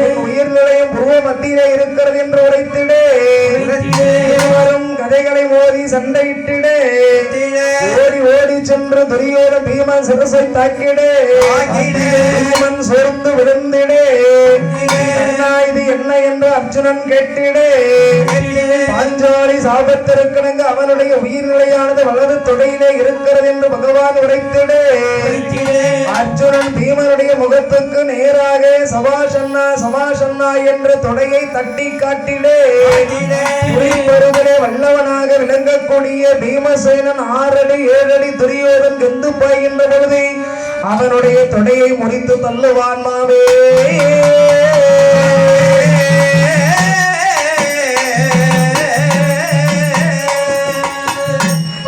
A: என் உயிர்நிலையும் பூர்வ மத்தியிலே இருக்கிறது என்று உரைத்திடே இருவரும் கதைகளை மோதி சண்டையிட்டிடே ஓடி ஓடி சென்று துரியோத பீமன் சிரசை தாக்கிடே பீமன் சோர்ந்து விழுந்திடே இது என்ன என்று அர்ஜுனன் கேட்டிடே பாஞ்சாலி சாபத்திற்கெனங்க அவனுடைய உயிர்நிலையானது வலது தொடையிலே இருக்கிறது என்று பகவான் உரைத்திடே அர்ஜுனன் பீமனுடைய முகத்துக்கு நேராக சபாஷன்னா சபாஷன்னா என்ற தொடையை தட்டி காட்டிலே வல்லவனாக விளங்கக்கூடிய பீமசேனன் 6 அடி 7 அடி துரியோதன் கெந்து பாய்கின்ற பொழுது அவனுடைய தொடையை முறித்து தள்ளுவான் மாவே.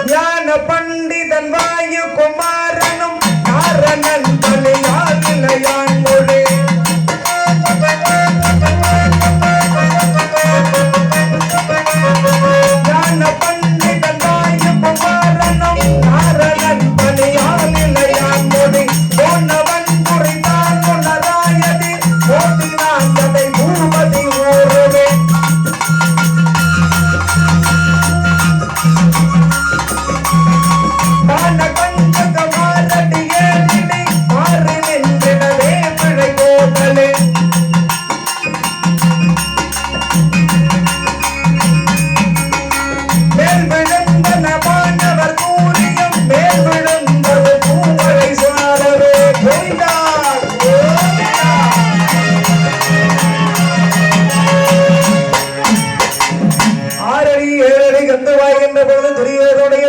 A: ஞான பண்டிதன் வாயு குமாரனும் நாரணன் பலியால் இளையான் மொழி ஞான பண்டிதன் வாயு குமாரனும் நாரணன் பலியால் இளையான் மொழி போனவன் குறித்தான் உணராயதி போதினான் கதை பூமதி ஊருவே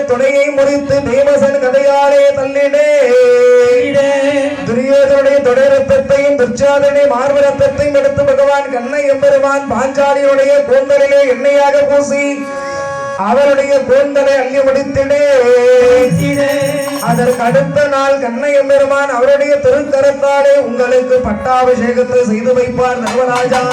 A: தொடையை முறித்து பீமசன் கதையாலே தள்ளிடே துரியோதனுடைய தொடை ரத்தத்தையும் துர்ச்சாதனுடைய மார்பு ரத்தத்தையும் எடுத்து பகவான் கண்ணை எம்பெருமான் பாஞ்சாலியுடைய கூந்தலிலே எண்ணெயாக பூசி அவருடைய கூந்தலை அள்ளி முடித்திடே அதற்கு அடுத்த நாள் கண்ணை எம்பெருமான் அவருடைய திருக்கரத்தாலே உங்களுக்கு பட்டாபிஷேகத்தை செய்து வைப்பார் தர்மராஜா.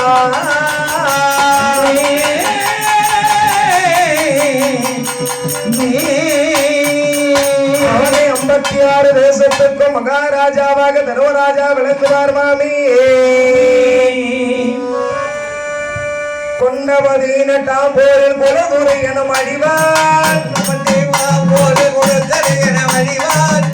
A: அவனை 56 தேசத்துக்கும் மகாராஜாவாக தர்மராஜா விளக்குவார் மாமி. கொண்டபதீனட்டாம் போரில் குலதுரை என அடிவார் போரில் குலதுரை என அடிவார்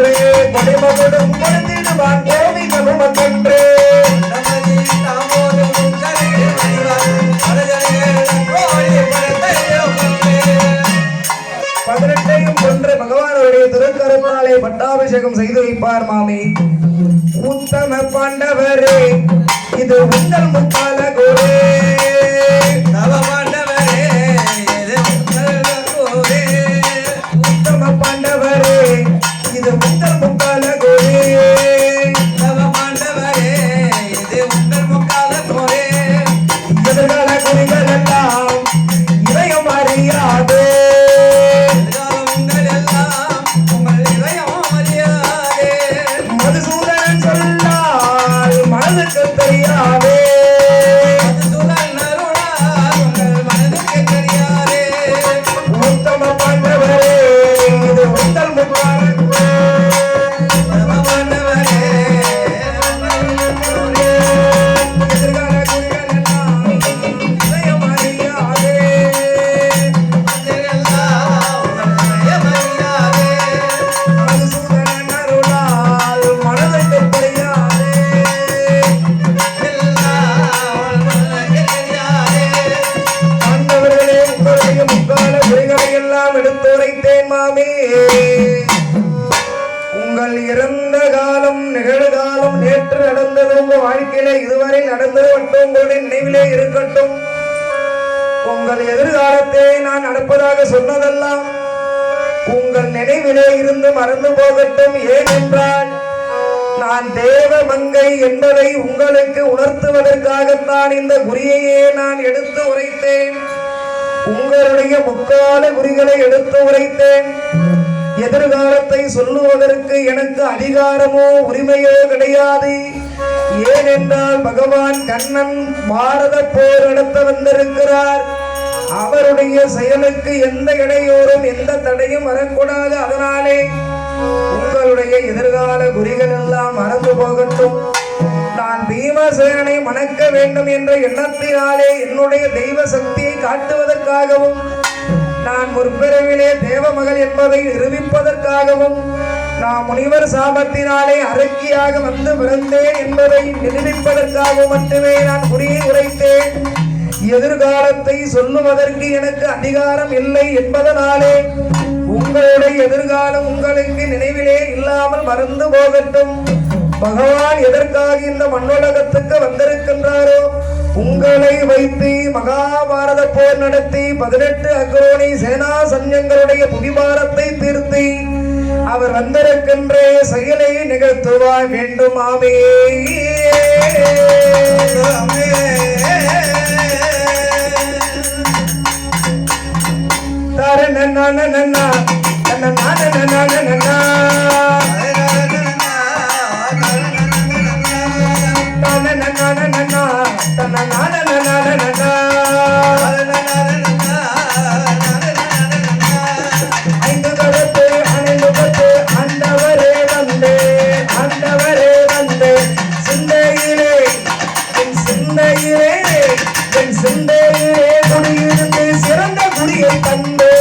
A: உமக்கன்றே கொடைமகுடம் கொடுத்திடுவான் கோவிகள் உமக்கன்றே 18ஐயும் கொன்று பகவானுடைய திருக்கரத்தாலே பட்டாபிஷேகம் செய்து வைப்பார் மாமி. உத்தம பாண்டவரே இது உங்கள் முக்கால கோரே உத்தம பாண்டவரே இது உங்கள் முக்கால கோரே எதிர்கால குறிகள் எல்லாம் இதயம் அறியாதே மதுசூதனன் சொல்லால் மனதுக்கு தெரியாதே உத்தம பாண்டவரே இது உங்கள் முக்கால எதிர்கால குறிகள் எல்லாம் இதயம் அறியாதே மதுசூதனன் அருளால் மனதுக்கு தெரியாதே ஆண்டவர்களே உங்களுடைய முக்கால குறிகளை எல்லாம் எடுத்துரைத்தேன் மாமே. உங்கள் இறந்த காலம் நிகழ்காலம் நேற்று நடந்தது உங்க வாழ்க்கையில இதுவரை நடந்தது மட்டும் உங்களுடைய நினைவிலே இருக்கட்டும். உங்கள் எதிர்காலத்தை நான் நடப்பதாக சொன்னதெல்லாம் உங்கள் நினைவிலே இருந்து மறந்து போகட்டும். ஏனென்றால் நான் தேவ மங்கை என்பதை உங்களுக்கு உணர்த்துவதற்காகத்தான் இந்த குறியையே நான் எடுத்து உரைத்தேன். உங்களுடைய முக்கால குறிகளை எடுத்து உரைத்தேன். எதிர்காலத்தை சொல்லுவதற்கு எனக்கு அதிகாரமோ உரிமையோ கிடையாது. ஏனென்றால் பகவான் கண்ணன் பாரத போர் நடத்த வந்திருக்கிறார். அவருடைய செயலுக்கு எந்த இடையூறும் எந்த தடையும் வரக்கூடாது. அதனாலே உங்களுடைய எதிர்கால குறிகள் எல்லாம் மறந்து போகட்டும். நான் பீமசேனனை மணக்க வேண்டும் என்ற எண்ணத்தினாலே என்னுடைய தெய்வ சக்தியை காட்டுவதற்காகவும் நான் முற்பிறவிலே தேவமகள் என்பதை நிரூபிப்பதற்காகவும் நான் முனிவர் சாபத்தினாலே அரக்கியாக வந்து பிறந்தேன் என்பதை நிரூபிப்பதற்காகவும் மட்டுமே நான் குறியை உரைத்தேன். எதிர்காலத்தை சொல்லுவதற்கு எனக்கு அதிகாரம் இல்லை என்பதனாலே உங்களுடைய எதிர்காலம் உங்களுக்கு நினைவிலே இல்லாமல் மறந்து போகட்டும். பகவான் எதற்காக இந்த மண்ணுலகத்துக்கு வந்திருக்கின்றாரோ உங்களை வைத்து மகாபாரத போர் நடத்தி 18 அக்ரோனி சேனா சஞ்சங்களுடைய புவிபாரத்தை தீர்த்து அவர் வந்திருக்கின்ற செயலை நிகழ்த்துவாய் வேண்டும் ஆமே. ஐந்து கருத்து அணைந்து பத்து ஆண்டவரே வந்தே ஆண்டவரே வந்தே சிந்தையிலே என் சிந்தையிலே என் சிந்தையிலே குடியிருந்து சிறந்த குடியை தந்தே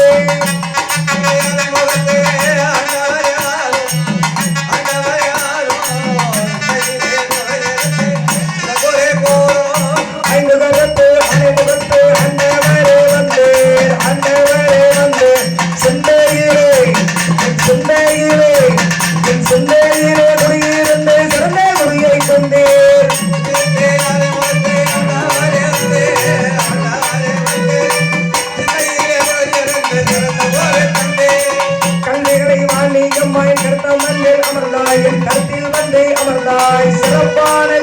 A: கருத்தில் வந்தே அமர்ந்தாய் சிறப்பான